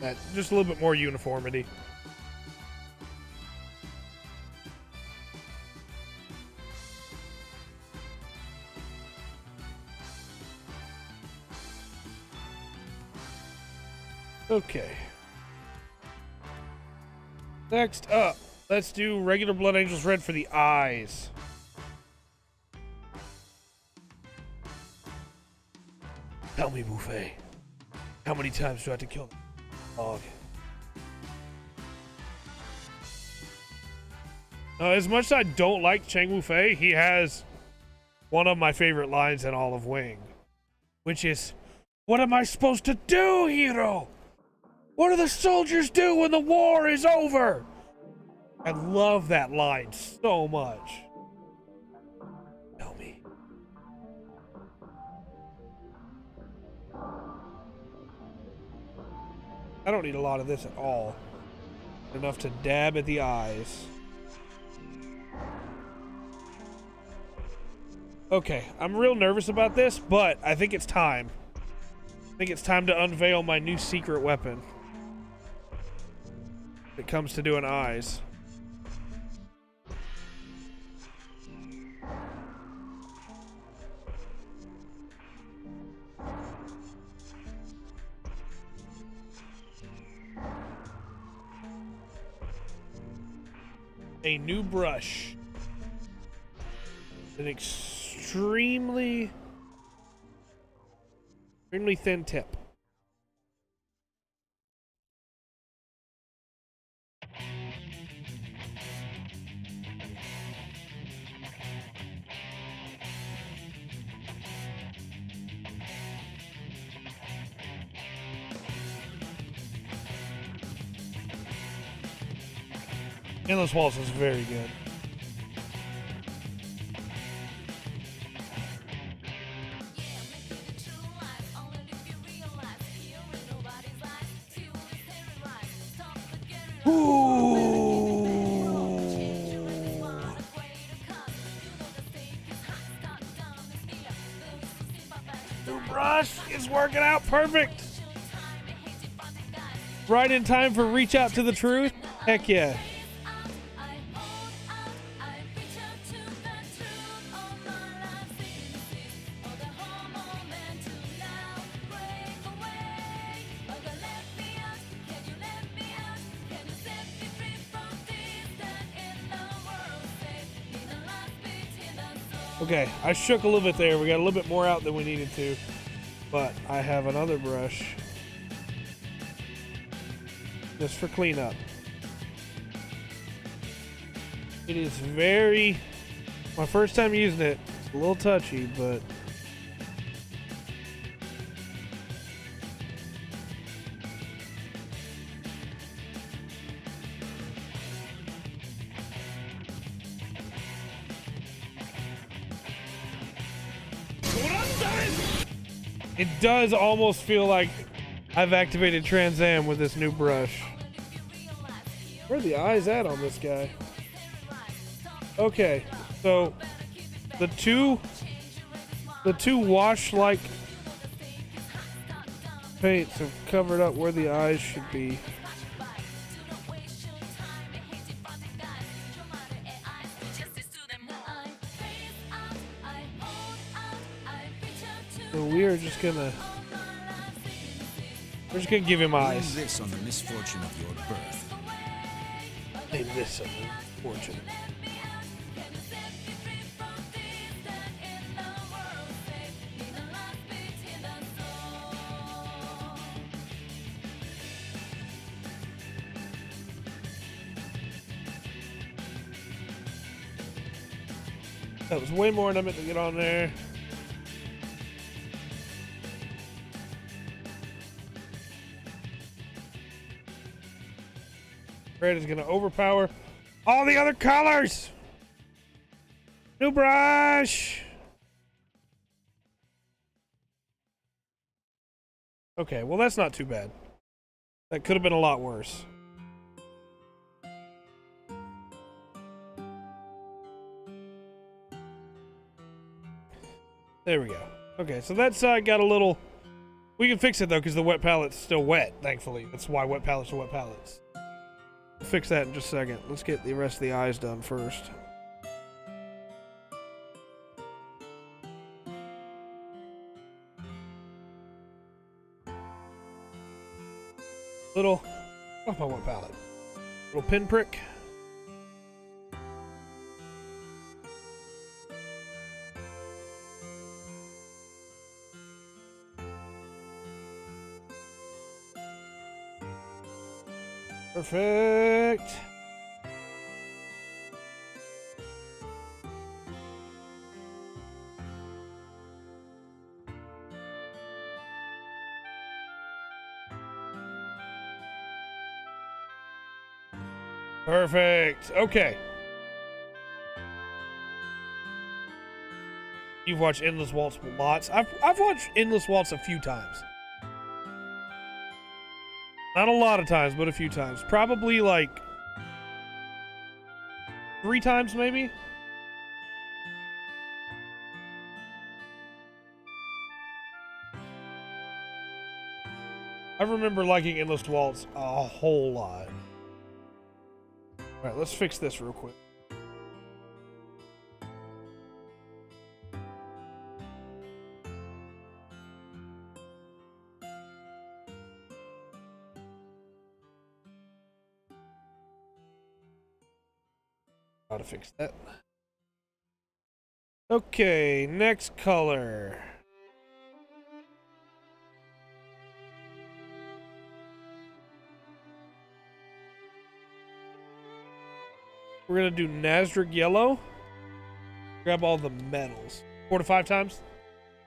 That just a little bit more uniformity. Okay. Next up, let's do regular Blood Angels red for the eyes. Tell me, Buffet, how many times do I have to kill them? Dog. As much as I don't like Chang Wu-Fei, he has one of my favorite lines in all of Wing, which is, "What am I supposed to do, hero? What do the soldiers do when the war is over?" I love that line so much. Tell me. I don't need a lot of this at all. Enough to dab at the eyes. Okay, I'm real nervous about this, but I think it's time. I think it's time to unveil my new secret weapon. When it comes to doing eyes. A new brush. An extremely thin tip. Endless Waltz is very good. New brush is working out perfect. Right in time for Reach Out to the Truth. Heck yeah. Okay, I shook a little bit there. We got a little bit more out than we needed to. But I have another brush. Just for cleanup. It is very... my first time using it. It's a little touchy, but... It does almost feel like I've activated Trans Am with this new brush. Where are the eyes at on this guy? Okay, so the two wash-like paints have covered up where the eyes should be. So we're just gonna give him eyes. Blame this on the misfortune of your birth. Blame this on the misfortune. That was way more than I meant to get on there. Red is going to overpower all the other colors. New brush. Okay, well that's not too bad. That could have been a lot worse. There we go. Okay, so that's got a little... We can fix it though, because the wet palette's still wet, thankfully. That's why wet palettes are wet palettes. We'll fix that in just a second. Let's get the rest of the eyes done first. Little... off my wet palette. Little pinprick. Perfect. Perfect. Okay. You've watched Endless Waltz lots. I've watched Endless Waltz a few times. Not a lot of times, but a few times. Probably like 3 times, maybe. I remember liking Endless Waltz a whole lot. Alright, let's fix this real quick. How to fix that. Okay, next color. We're gonna do Nasdaq yellow. Grab all the medals. 4 to 5 times.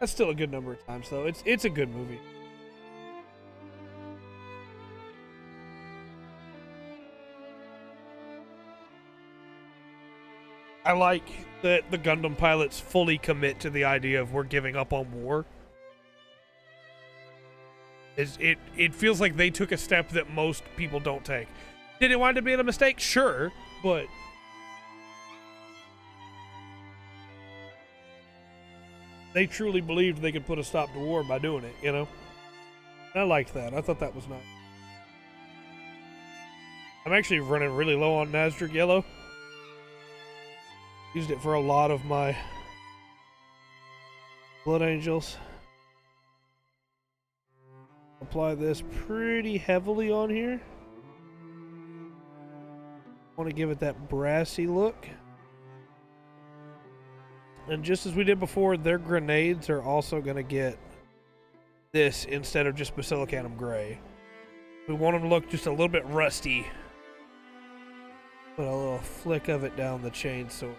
That's still a good number of times, though. It's a good movie. I like that the Gundam pilots fully commit to the idea of we're giving up on war. It feels like they took a step that most people don't take. Did it wind up being a mistake? Sure, but they truly believed they could put a stop to war by doing it, you know? And I liked that. I thought that was nice. I'm actually running really low on Nasdaq yellow. Used it for a lot of my Blood Angels. Apply this pretty heavily on here. Want to give it that brassy look. And just as we did before, their grenades are also going to get this instead of just Basilicanum Gray. We want them to look just a little bit rusty. Put a little flick of it down the chain so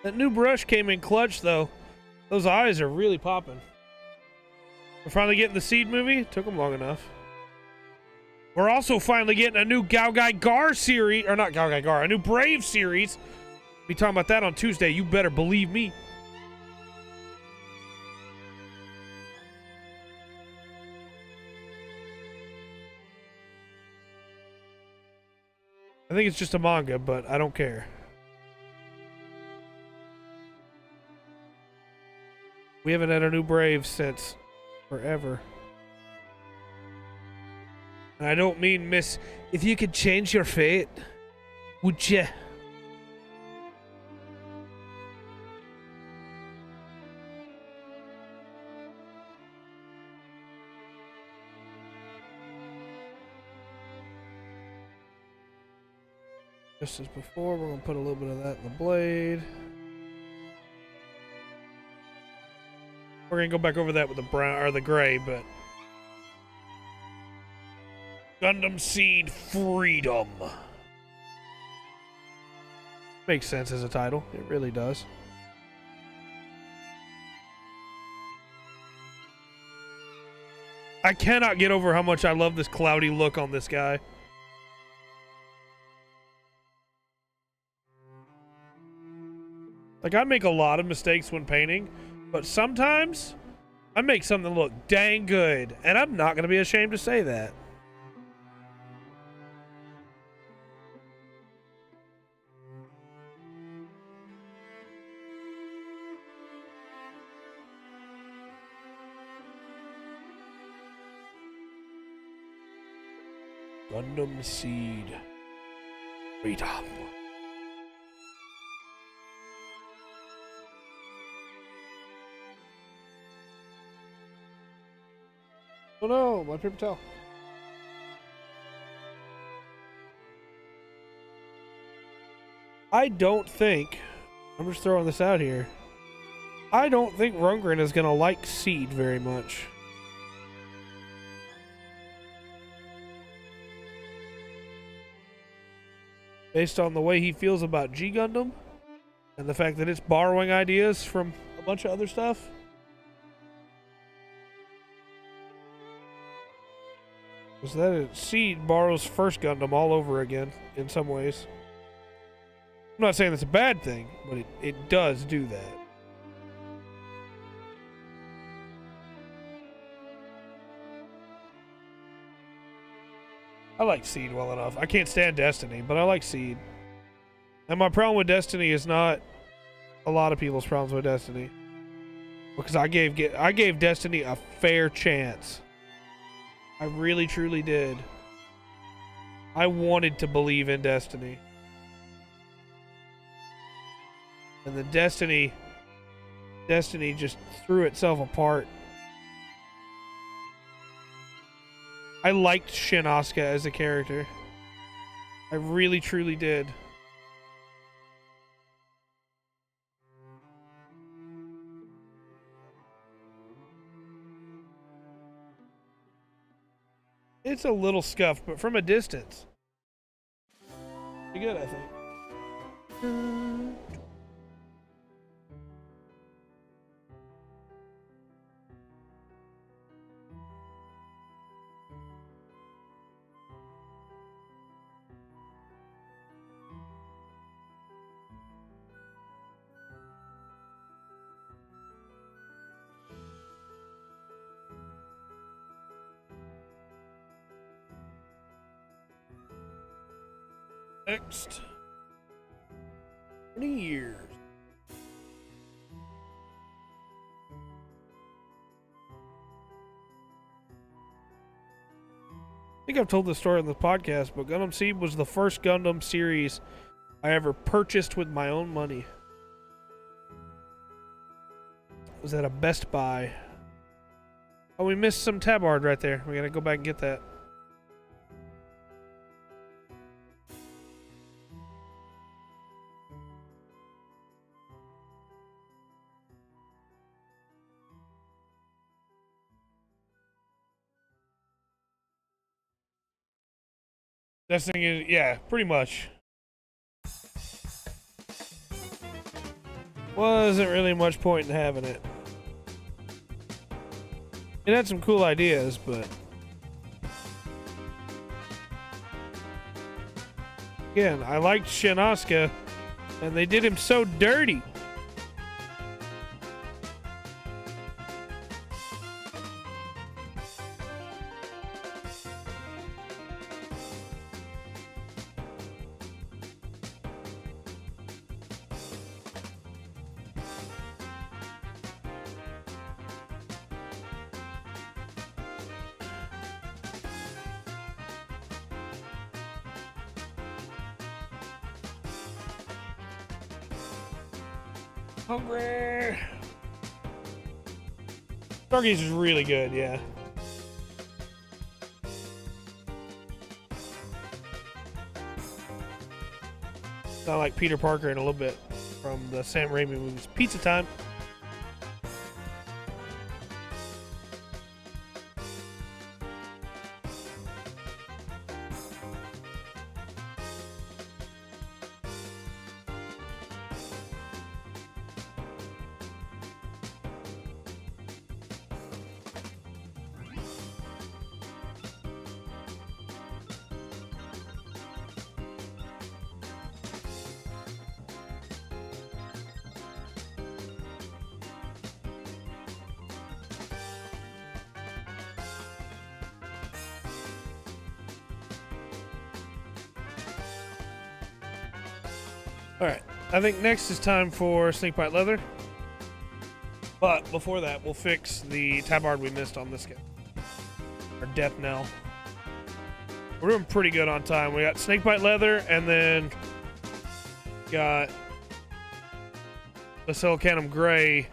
that new brush came in clutch, though. Those eyes are really popping. We're finally getting the Seed movie. Took them long enough. We're also finally getting a new Galgai Gar series, or not Galgai Gar, a new Brave series. Be talking about that on Tuesday. You better believe me. I think it's just a manga, but I don't care. We haven't had a new Brave since forever. And I don't mean miss. If you could change your fate, would ya? Just as before, we're gonna put a little bit of that in the blade. We're gonna go back over that with the brown or the gray, but Gundam Seed Freedom makes sense as a title. It really does. I cannot get over how much I love this cloudy look on this guy. Like, I make a lot of mistakes when painting, but sometimes I make something look dang good, and I'm not going to be ashamed to say that. Gundam Seed Freedom. Oh no, my paper towel. I don't think, I'm just throwing this out here, I don't think Rundgren is going to like Seed very much. Based on the way he feels about G Gundam and the fact that it's borrowing ideas from a bunch of other stuff. Because that Seed borrows First Gundam all over again in some ways. I'm not saying that's a bad thing, but it does do that. I like Seed well enough. I can't stand Destiny, but I like Seed. And my problem with Destiny is not a lot of people's problems with Destiny. Because I gave Destiny a fair chance. I really, truly did. I wanted to believe in Destiny. And the Destiny just threw itself apart. I liked Shin Asuka as a character. I really, truly did. It's a little scuffed, but from a distance. Pretty good, I think. Next 20 years. I think I've told this story on the podcast, but Gundam Seed was the first Gundam series I ever purchased with my own money. It was at a Best Buy. Oh, we missed some tab art right there. We gotta go back and get that. This thing is, yeah, pretty much. Wasn't really much point in having it. It had some cool ideas, but Again, I liked Shinosuke, and they did him so dirty. Hungry. Stargaze is really good, yeah. Sound like Peter Parker in a little bit from the Sam Raimi movies. Pizza time. Alright, I think next is time for Snakebite Leather. But before that, we'll fix the tabard we missed on this guy. Our Death Knell. We're doing pretty good on time. We got Snakebite Leather, and then got the Silicanum Gray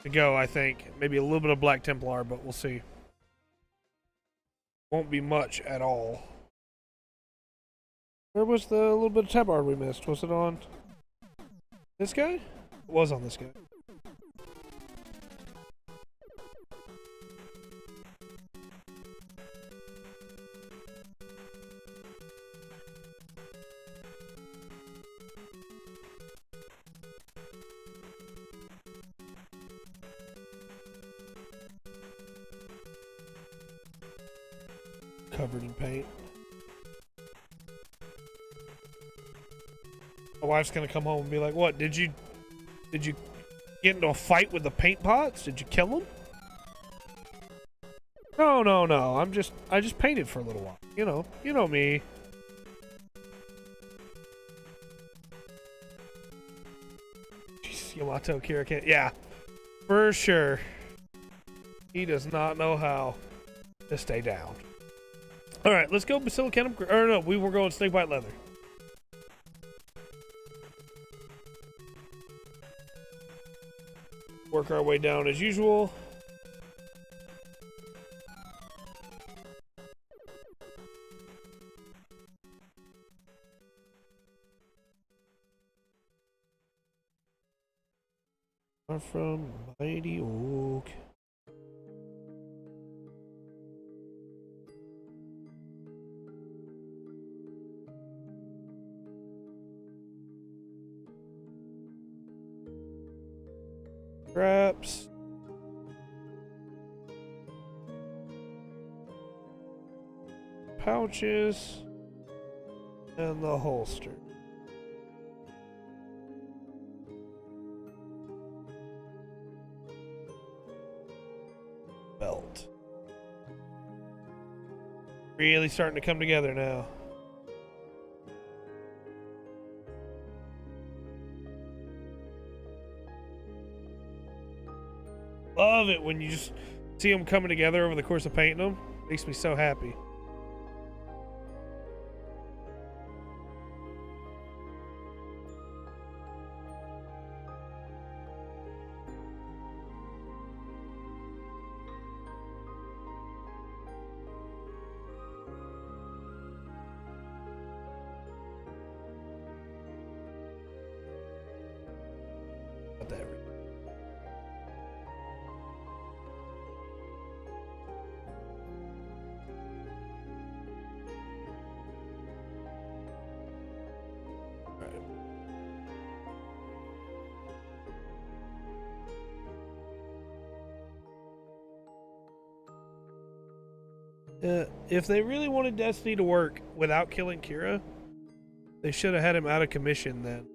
to go, I think. Maybe a little bit of Black Templar, but we'll see. Won't be much at all. Where was the little bit of tabard we missed? Was it on this guy? It was on this guy. Covered in paint. My wife's gonna come home and be like, "What? Did you get into a fight with the paint pots? Did you kill them?" No. I just painted for a little while. You know me. Jeez, Yamato Kira can't. Yeah, for sure. He does not know how to stay down. All right, let's go Basilicanum. Or no, we were going Snakebite Leather. Work our way down as usual. Are from Mighty Oak. Straps. Pouches. And the holster. Belt. Really starting to come together now. Love it when you just see them coming together over the course of painting them. Makes me so happy. There we go. If they really wanted Destiny to work without killing Kira, They should have had him out of commission then.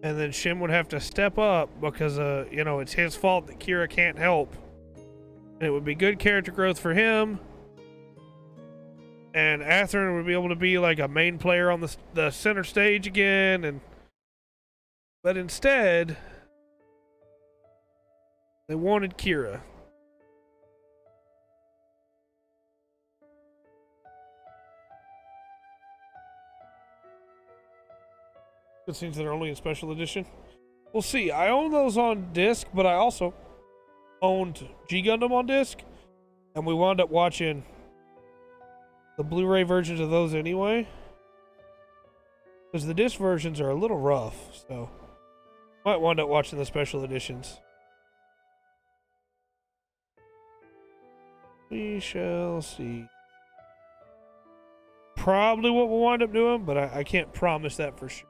And then Shim would have to step up because, you know, it's his fault that Kira can't help. And it would be good character growth for him. And Atherin would be able to be like a main player on the center stage again. But instead, they wanted Kira. Cutscenes that are only in special edition. We'll see. I own those on disc, but I also owned G Gundam on disc, and we wound up watching the Blu-ray versions of those anyway, because the disc versions are a little rough, so might wind up watching the special editions. We shall see. Probably what we'll wind up doing, but I can't promise that for sure.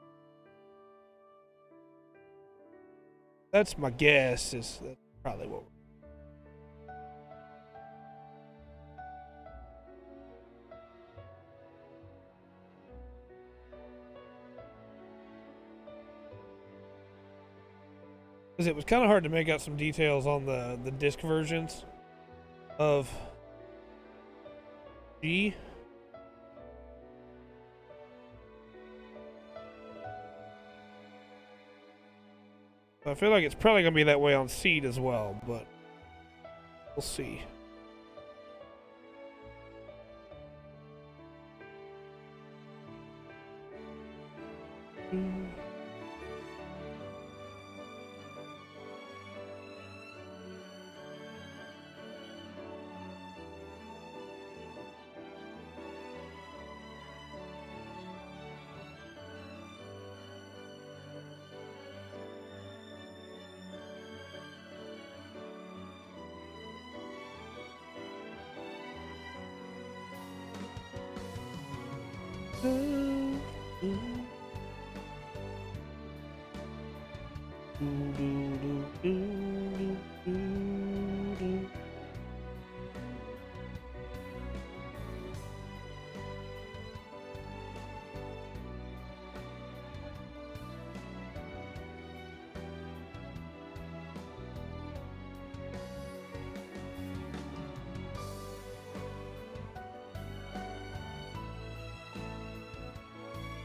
That's my guess. That's probably what. Because it was kind of hard to make out some details on the disc versions of G. I feel like it's probably going to be that way on Seed as well, but we'll see.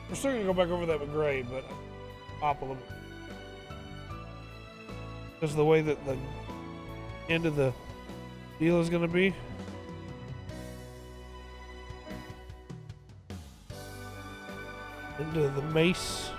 We're still gonna go back over that with Gray, but pop a little bit. Because of the way that the end of the deal is gonna be. Into the mace.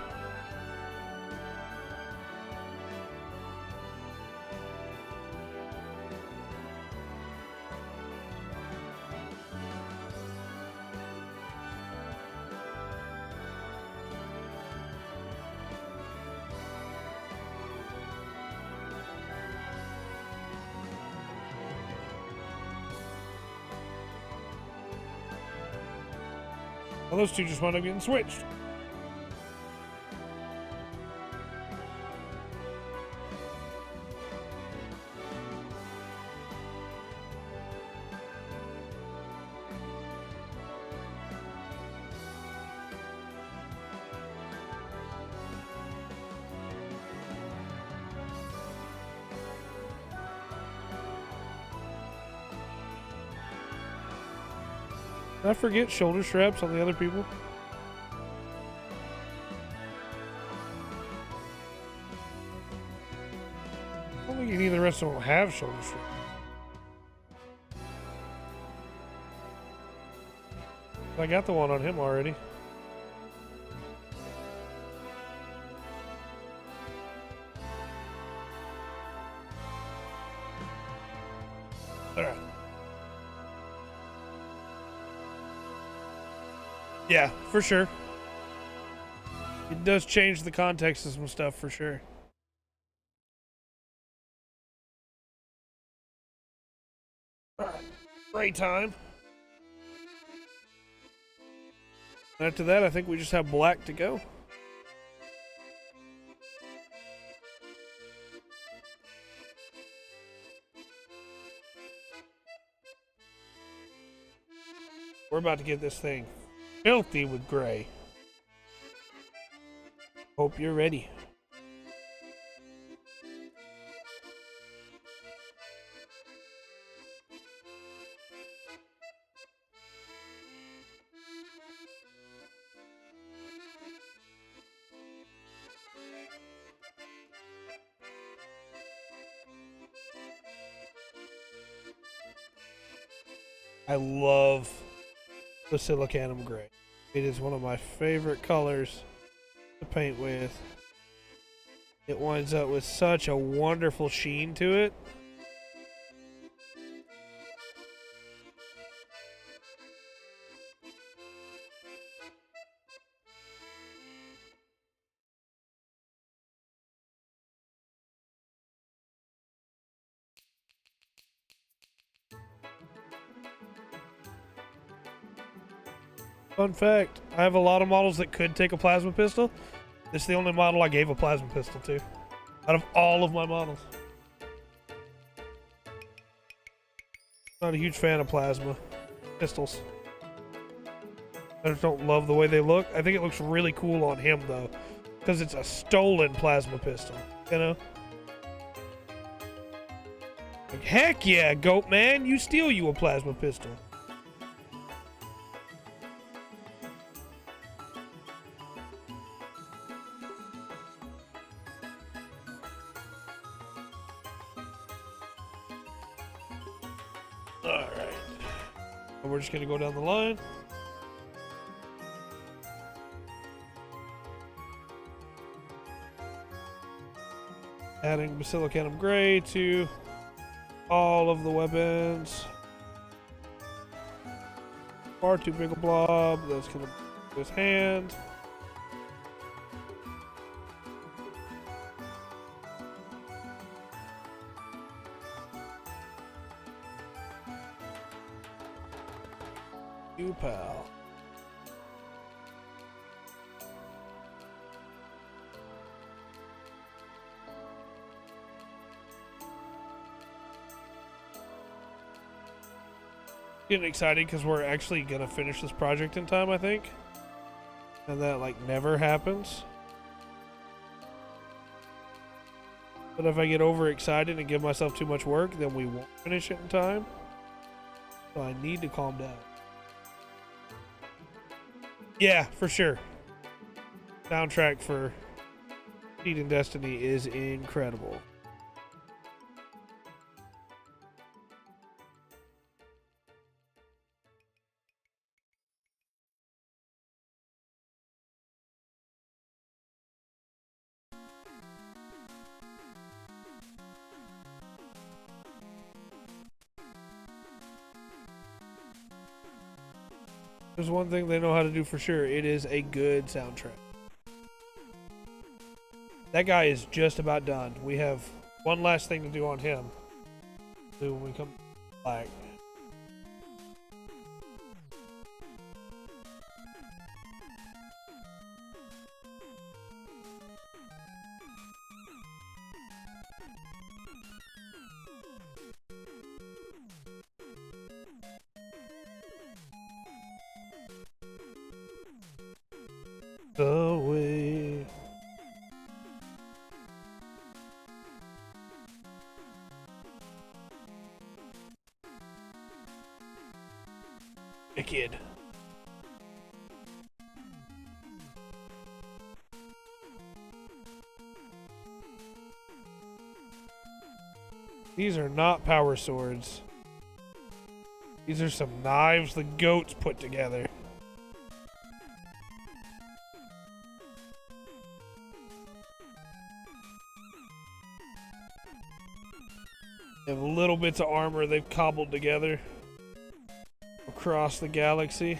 Well, those two just wound up getting switched. Did I forget shoulder straps on the other people? I don't think any of the rest of them have shoulder straps. I got the one on him already. Alright. Yeah, for sure. It does change the context of some stuff for sure. Alright, great time. After that, I think we just have black to go. We're about to get this thing filthy with Gray. Hope you're ready. I love the Silicanum Gray. It is one of my favorite colors to paint with. It winds up with such a wonderful sheen to it. Fun fact, I have a lot of models that could take a plasma pistol. This is the only model I gave a plasma pistol to, out of all of my models. Not a huge fan of plasma pistols. I just don't love the way they look. I think it looks really cool on him, though, because it's a stolen plasma pistol, you know? Like, heck yeah, Goat Man, you steal you a plasma pistol. Alright. And we're just going to go down the line. Adding Basilicanum Gray to all of the weapons. Far too big a blob. That's going to be his hand. You pal. Getting excited because we're actually gonna finish this project in time, I think. And that like never happens. But if I get overexcited and give myself too much work, then we won't finish it in time. So I need to calm down. Yeah, for sure. Soundtrack for Seed and Destiny is incredible. There's one thing they know how to do for sure. It is a good soundtrack. That guy is just about done. We have one last thing to do on him. Do when we come back. The way. A kid. These are not power swords. These are some knives the goats put together. They have little bits of armor they've cobbled together across the galaxy.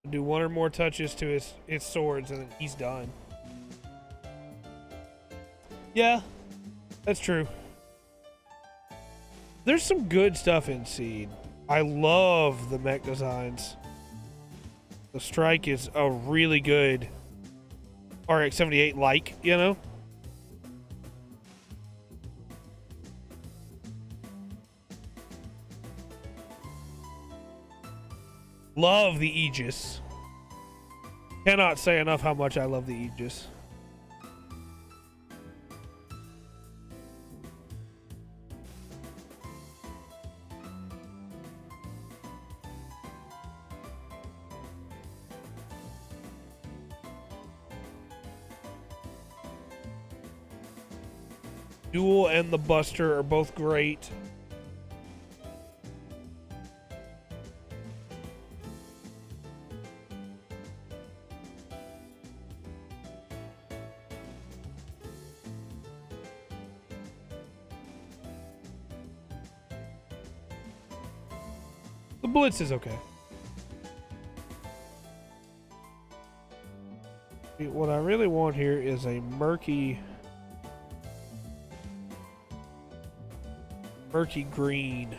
Do one or more touches to his swords and then he's done. Yeah, that's true. There's some good stuff in Seed. I love the mech designs. The Strike is a really good RX-78 like, you know? Love the Aegis. Cannot say enough how much I love the Aegis. Duel and the Buster are both great. The Blitz is okay. What I really want here is a murky green.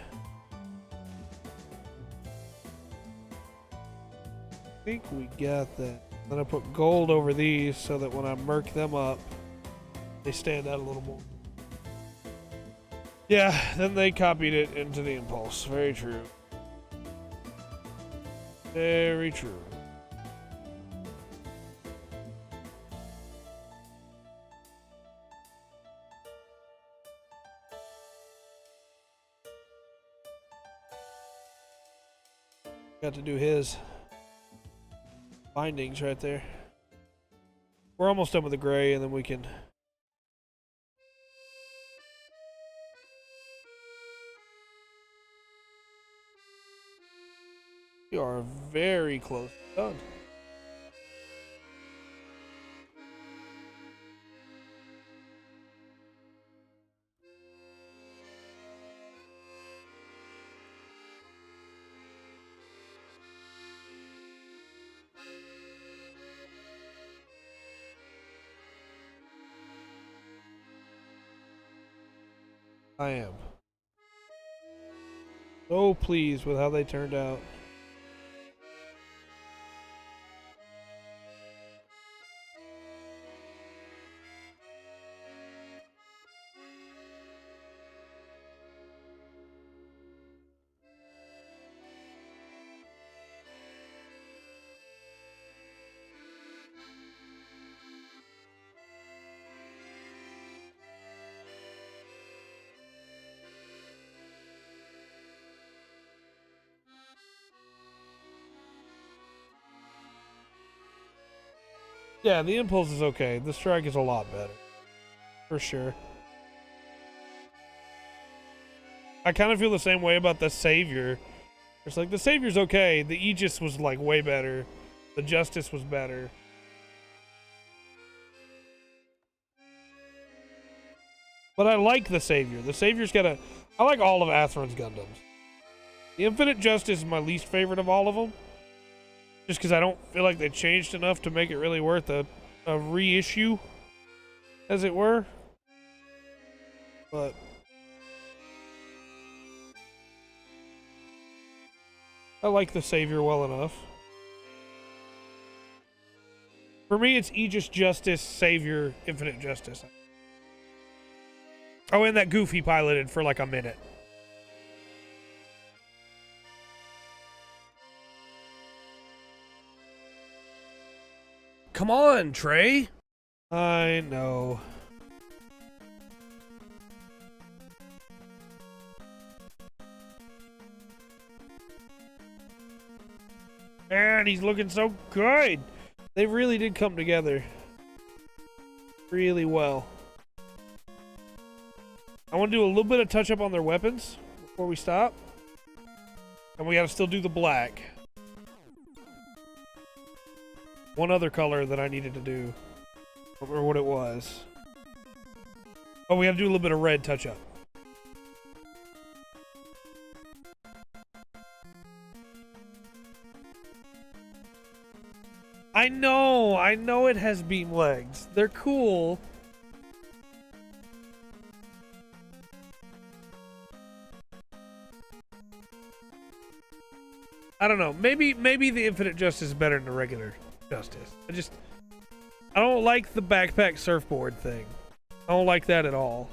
I think we got that. Then I put gold over these so that when I murk them up, they stand out a little more. Yeah, then they copied it into the Impulse. Very true. Very true. Got to do his bindings right there. We're almost done with the gray, and then we can. We are very close to done. I am so pleased with how they turned out. Yeah, the Impulse is okay. The Strike is a lot better. For sure. I kind of feel the same way about the Savior. It's like, the Savior's okay. The Aegis was, like, way better. The Justice was better. But I like the Savior. The Savior's got a... I like all of Atheron's Gundams. The Infinite Justice is my least favorite of all of them. Just because I don't feel like they changed enough to make it really worth a reissue, as it were. But I like the Savior well enough. For me, it's Aegis, Justice, Savior, Infinite Justice. Oh, and that Goofy piloted for like a minute. Come on, Trey. I know. Man, he's looking so good. They really did come together really well. I want to do a little bit of touch up on their weapons before we stop. And we got to still do the black. One other color that I needed to do. I don't remember what it was. Oh, we got to do a little bit of red touch up. I know it has beam legs. They're cool. I don't know. Maybe the Infinite Justice is better than the regular Justice. I don't like the backpack surfboard thing. I don't like that at all.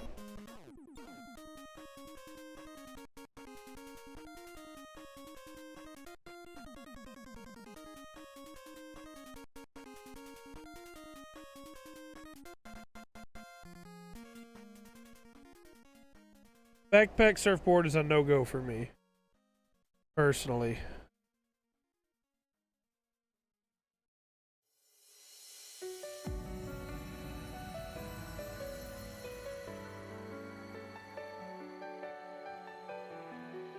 Backpack surfboard is a no-go for me, personally.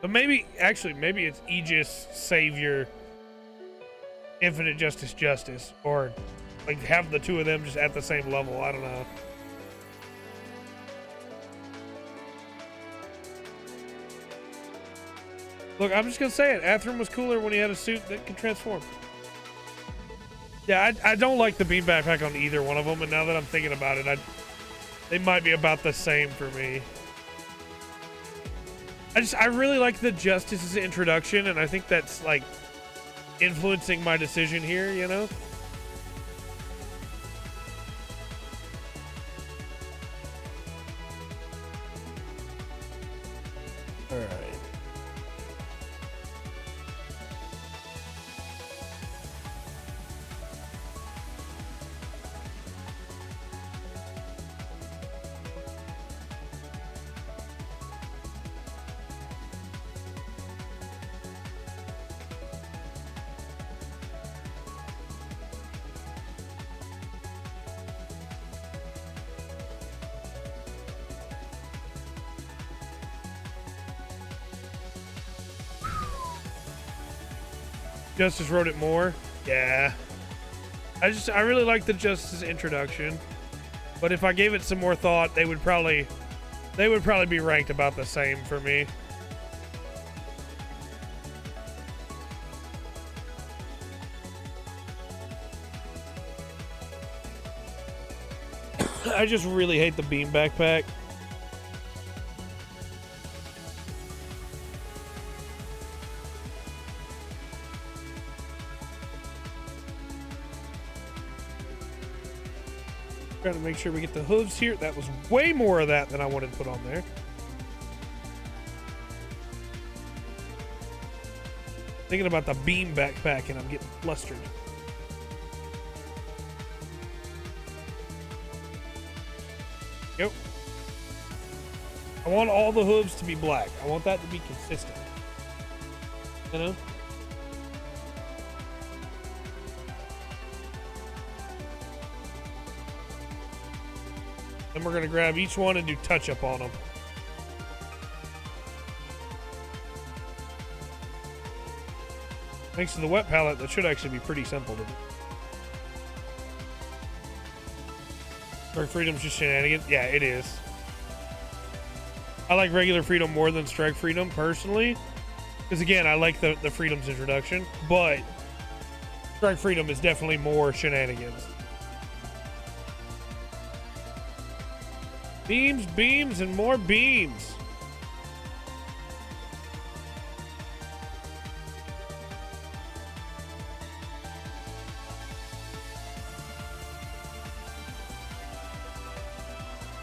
But maybe, actually, maybe it's Aegis, Savior, Infinite Justice, Justice, or like have the two of them just at the same level. I don't know. Look, I'm just gonna say it. Atherin was cooler when he had a suit that could transform. Yeah, I don't like the beam backpack on either one of them, and now that I'm thinking about it, they might be about the same for me. I really like the Justice's introduction, and I think that's like influencing my decision here, you know? All right. Justice wrote it more. Yeah. I really like the Justice introduction. But if I gave it some more thought, they would probably be ranked about the same for me. I just really hate the beam backpack. Trying to make sure we get the hooves here. That was way more of that than I wanted to put on there. Thinking about the beam backpack and I'm getting flustered. Yep. I want all the hooves to be black. I want that to be consistent. You know? Then we're going to grab each one and do touch-up on them. Thanks to the wet palette, that should actually be pretty simple to do. Strike Freedom's just shenanigans? Yeah, it is. I like regular Freedom more than Strike Freedom, personally. Because, again, I like the Freedom's introduction. But Strike Freedom is definitely more shenanigans. Beams, beams, and more beams.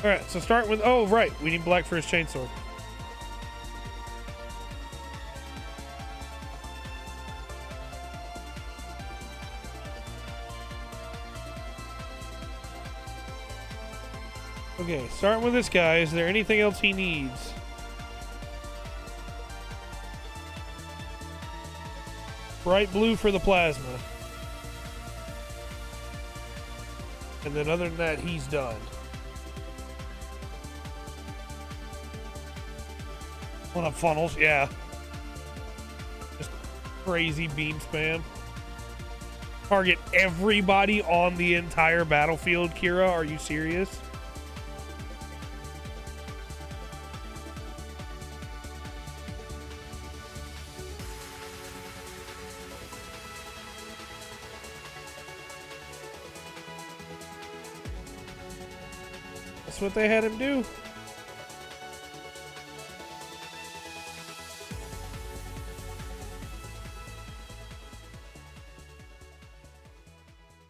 All right, so start with, oh, right. We need black for his chainsword. Okay, starting with this guy. Is there anything else he needs? Bright blue for the plasma. And then other than that, he's done. One of funnels, yeah. Just crazy beam spam. Target everybody on the entire battlefield, Kira. Are you serious? That's what they had him do.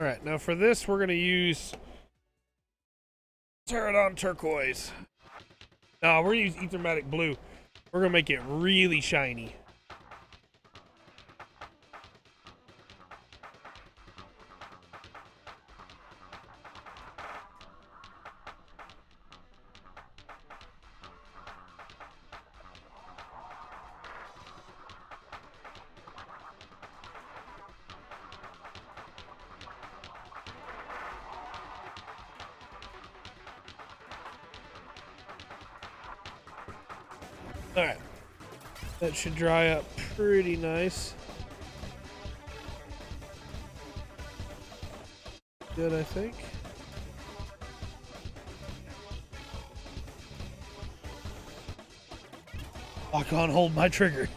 All right, now for this, we're gonna use Pterodon turquoise. No, we're gonna use Ethermatic blue. We're gonna make it really shiny. All right, that should dry up pretty nice. Good, I think. Lock on, hold my trigger.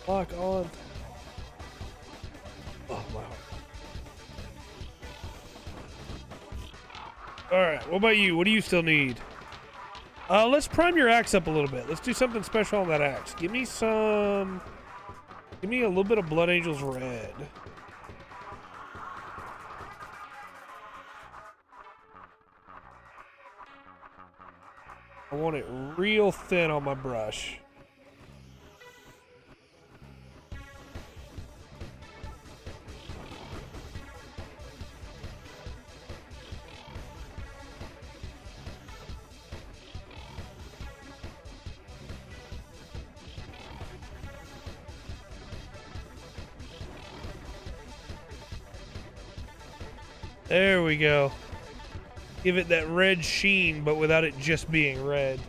Lock on. Oh, my heart. Alright, what about you? What do you still need? Let's prime your axe up a little bit. Let's do something special on that axe. Give me some... Give me a little bit of Blood Angel's red. I want it real thin on my brush. There we go. Give it that red sheen, but without it just being red.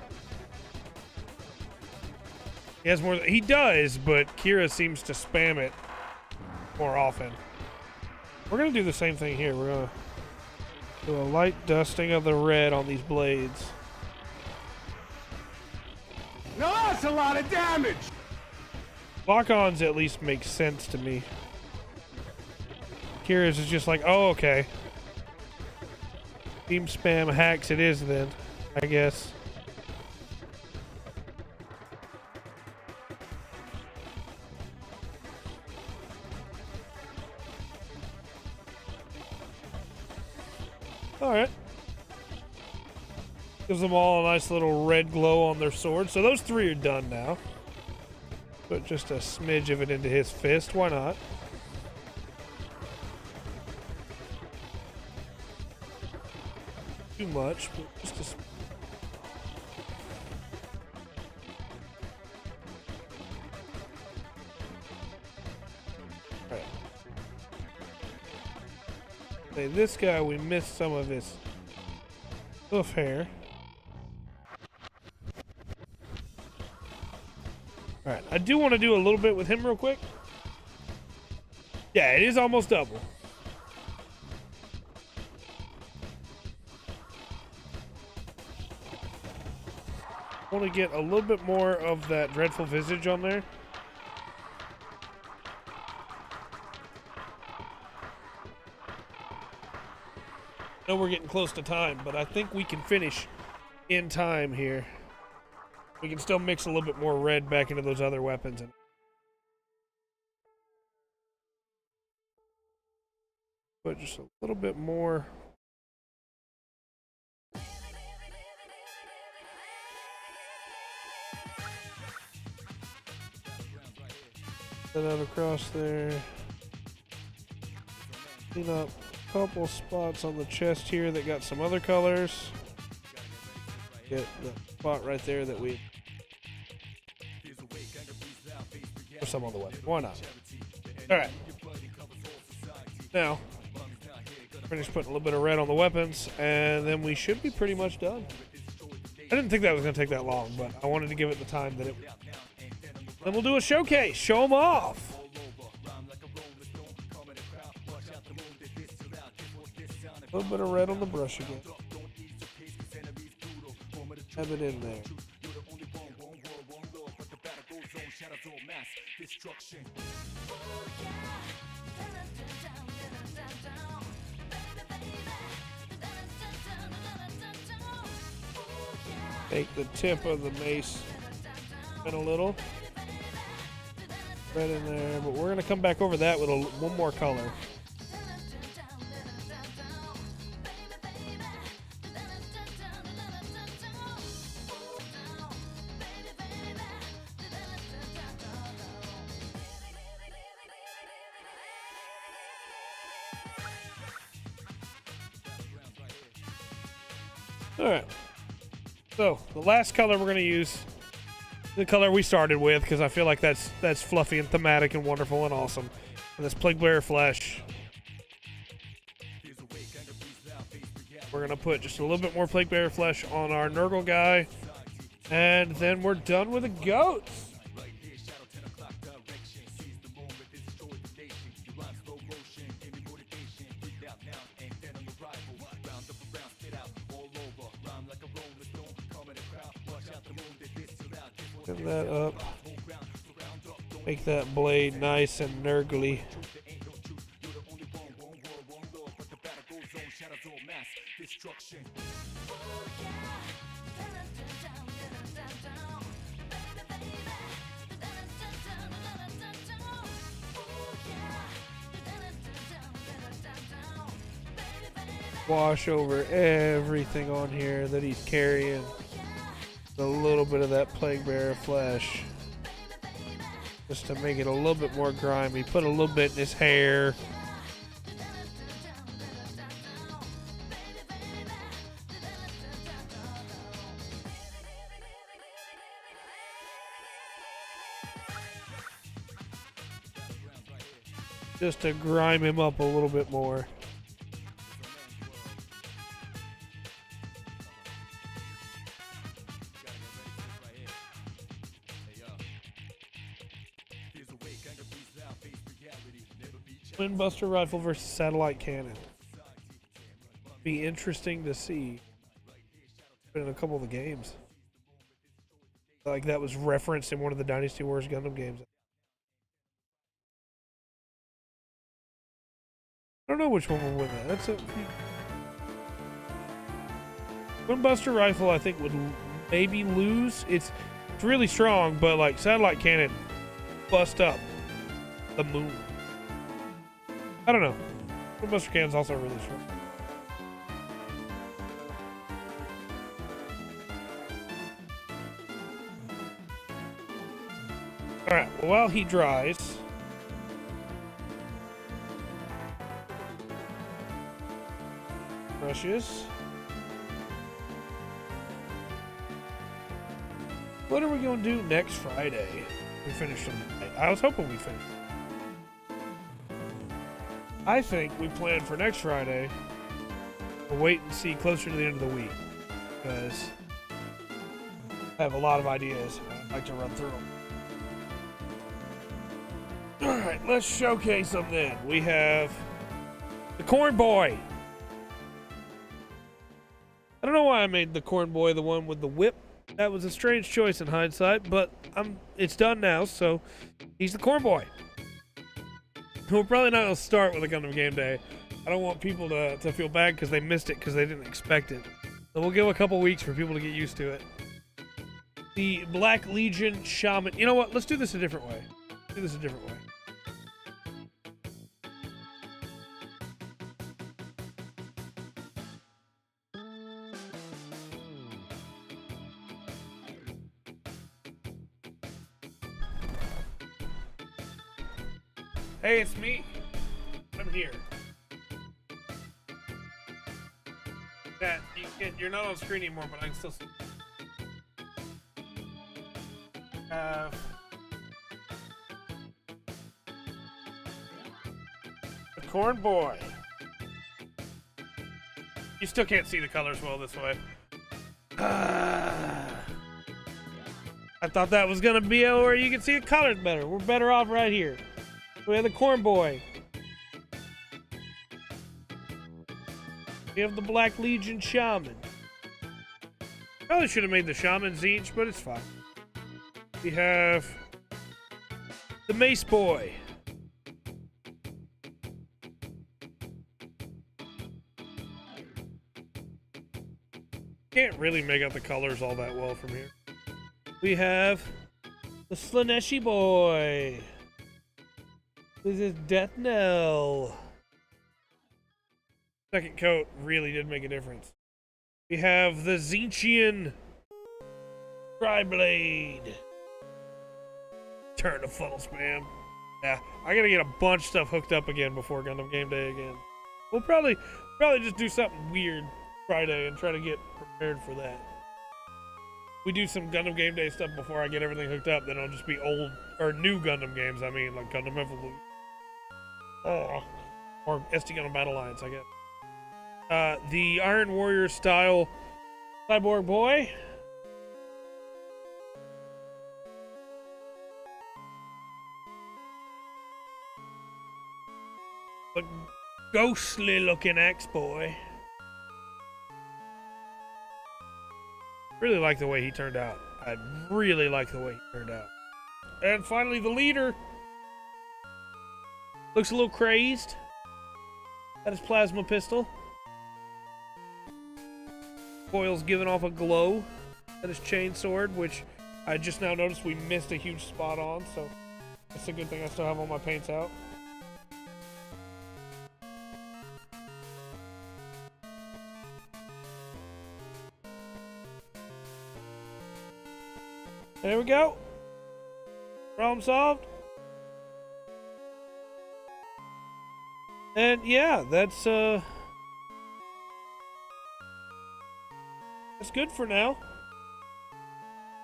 He has more. He does, but Kira seems to spam it more often. We're gonna do the same thing here. We're gonna do a light dusting of the red on these blades. Now that's a lot of damage! Lock-ons at least make sense to me. Kira's is just like, oh, okay. Team spam hacks it is then, I guess. Alright. Gives them all a nice little red glow on their sword. So those three are done now. Put just a smidge of it into his fist. Why not? Too much, but just a Alright. Okay, this guy, we missed some of his hoof hair. Alright, I do want to do a little bit with him real quick. Yeah, it is almost double. I want to get a little bit more of that dreadful visage on there. I know we're getting close to time, but I think we can finish in time here. We can still mix a little bit more red back into those other weapons. Put just a little bit more. Set that across there. Clean up a couple spots on the chest here that got some other colors. Get the spot right there that we... Or some on the weapon. Why not? Alright. Now, finish putting a little bit of red on the weapons, and then we should be pretty much done. I didn't think that was going to take that long, but I wanted to give it the time that it... Then we'll do a showcase. Show them off. A little bit of red on the brush again. Have it in there. Take the tip of the mace in a little. red in there, but we're gonna come back over that with one more color. Alright, so the last color we're going to use, the color we started with, because I feel like that's fluffy and thematic and wonderful and awesome. And that's Plague Bearer Flesh. We're going to put just a little bit more Plague Bearer Flesh on our Nurgle guy. And then we're done with the goats. Turn that up. Make that blade nice and nurgly. Wash over everything on here that he's carrying. A little bit of that Plague Bearer Flesh. Just to make it a little bit more grimy. Put a little bit in his hair. Just to grime him up a little bit more. Windbuster rifle versus satellite cannon. Be interesting to see. Been in a couple of the games. Like that was referenced in one of the Dynasty Wars Gundam games. I don't know which one will win that. That's a Windbuster rifle. I think would maybe lose. It's really strong, but like satellite cannon, bust up the moon. I don't know. Windbuster cannon's also really strong. Alright, well, while he dries, brushes. What are we going to do next Friday? We finish them tonight. I was hoping we finished. I think we plan for next Friday. We'll wait and see closer to the end of the week. Because I have a lot of ideas. I'd like to run through them. Alright, let's showcase them then. We have the Corn Boy. I don't know why I made the Corn Boy the one with the whip. That was a strange choice in hindsight, but it's done now, so he's the Corn Boy. We're probably not going to start with a Gundam Game Day. I don't want people to feel bad because they missed it because they didn't expect it. So we'll give a couple weeks for people to get used to it. The Black Legion Shaman. You know what? Let's do this a different way. Do this a different way. Hey, it's me. I'm here. That you're not on screen anymore, but I can still see. The Corn Boy. You still can't see the colors well this way. I thought that was gonna be where you can see the colors better. We're better off right here. We have the Corn Boy. We have the Black Legion Shaman. Probably should have made the Shamans each, but it's fine. We have the Mace Boy. Can't really make out the colors all that well from here. We have the Slaneshi Boy. This is Death Knell. Second coat really did make a difference. We have the Zinchian Tri-Blade. Turn to funnel spam. Yeah, I gotta get a bunch of stuff hooked up again before Gundam Game Day again. We'll probably just do something weird Friday and try to get prepared for that. We do some Gundam Game Day stuff before I get everything hooked up, then it'll just be old or new Gundam games. I mean, like Gundam Evolution. Oh, or SD Gundam Battle Lines, I guess. The Iron Warrior style cyborg boy. The ghostly looking X-boy. Really like the way he turned out. I really like the way he turned out. And finally, the leader. Looks a little crazed. Got his plasma pistol. Coil's giving off a glow. Got his chain sword, which I just now noticed we missed a huge spot on, so that's a good thing I still have all my paints out. There we go. Problem solved. And yeah, that's good for now.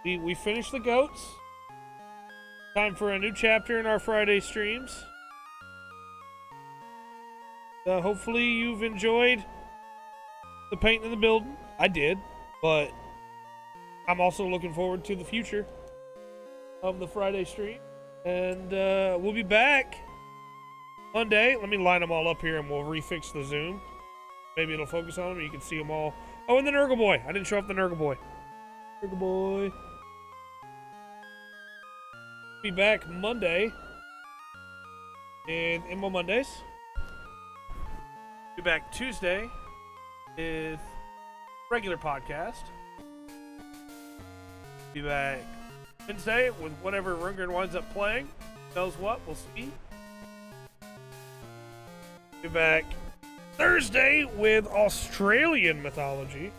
We finished the goats. Time for a new chapter in our Friday streams. Hopefully you've enjoyed the paint in the building. I did, but I'm also looking forward to the future of the Friday stream. And we'll be back Monday. Let me line them all up here and we'll refix the zoom. Maybe it'll focus on them and you can see them all. Oh, and the Nurgle Boy. I didn't show off the Nurgle Boy. Nurgle Boy. Be back Monday in Immo Mondays. Be back Tuesday with regular podcast. Be back Wednesday with whatever Rundgren winds up playing. Knows what, we'll see. Be back Thursday with Australian mythology.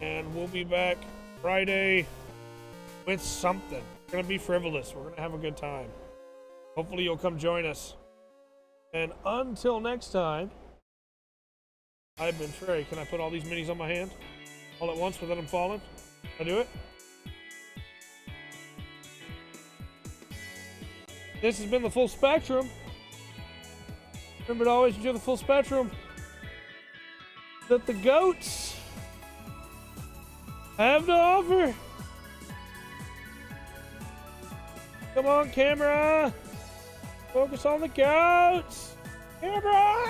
And we'll be back Friday with something. We're going to be frivolous. We're going to have a good time. Hopefully you'll come join us. And until next time, I've been Trey. Can I put all these minis on my hand all at once without them falling? Can I do it? This has been the Full Spectrum. Remember to always enjoy the full spectrum that the goats have to offer. Come on, camera. Focus on the goats. Camera.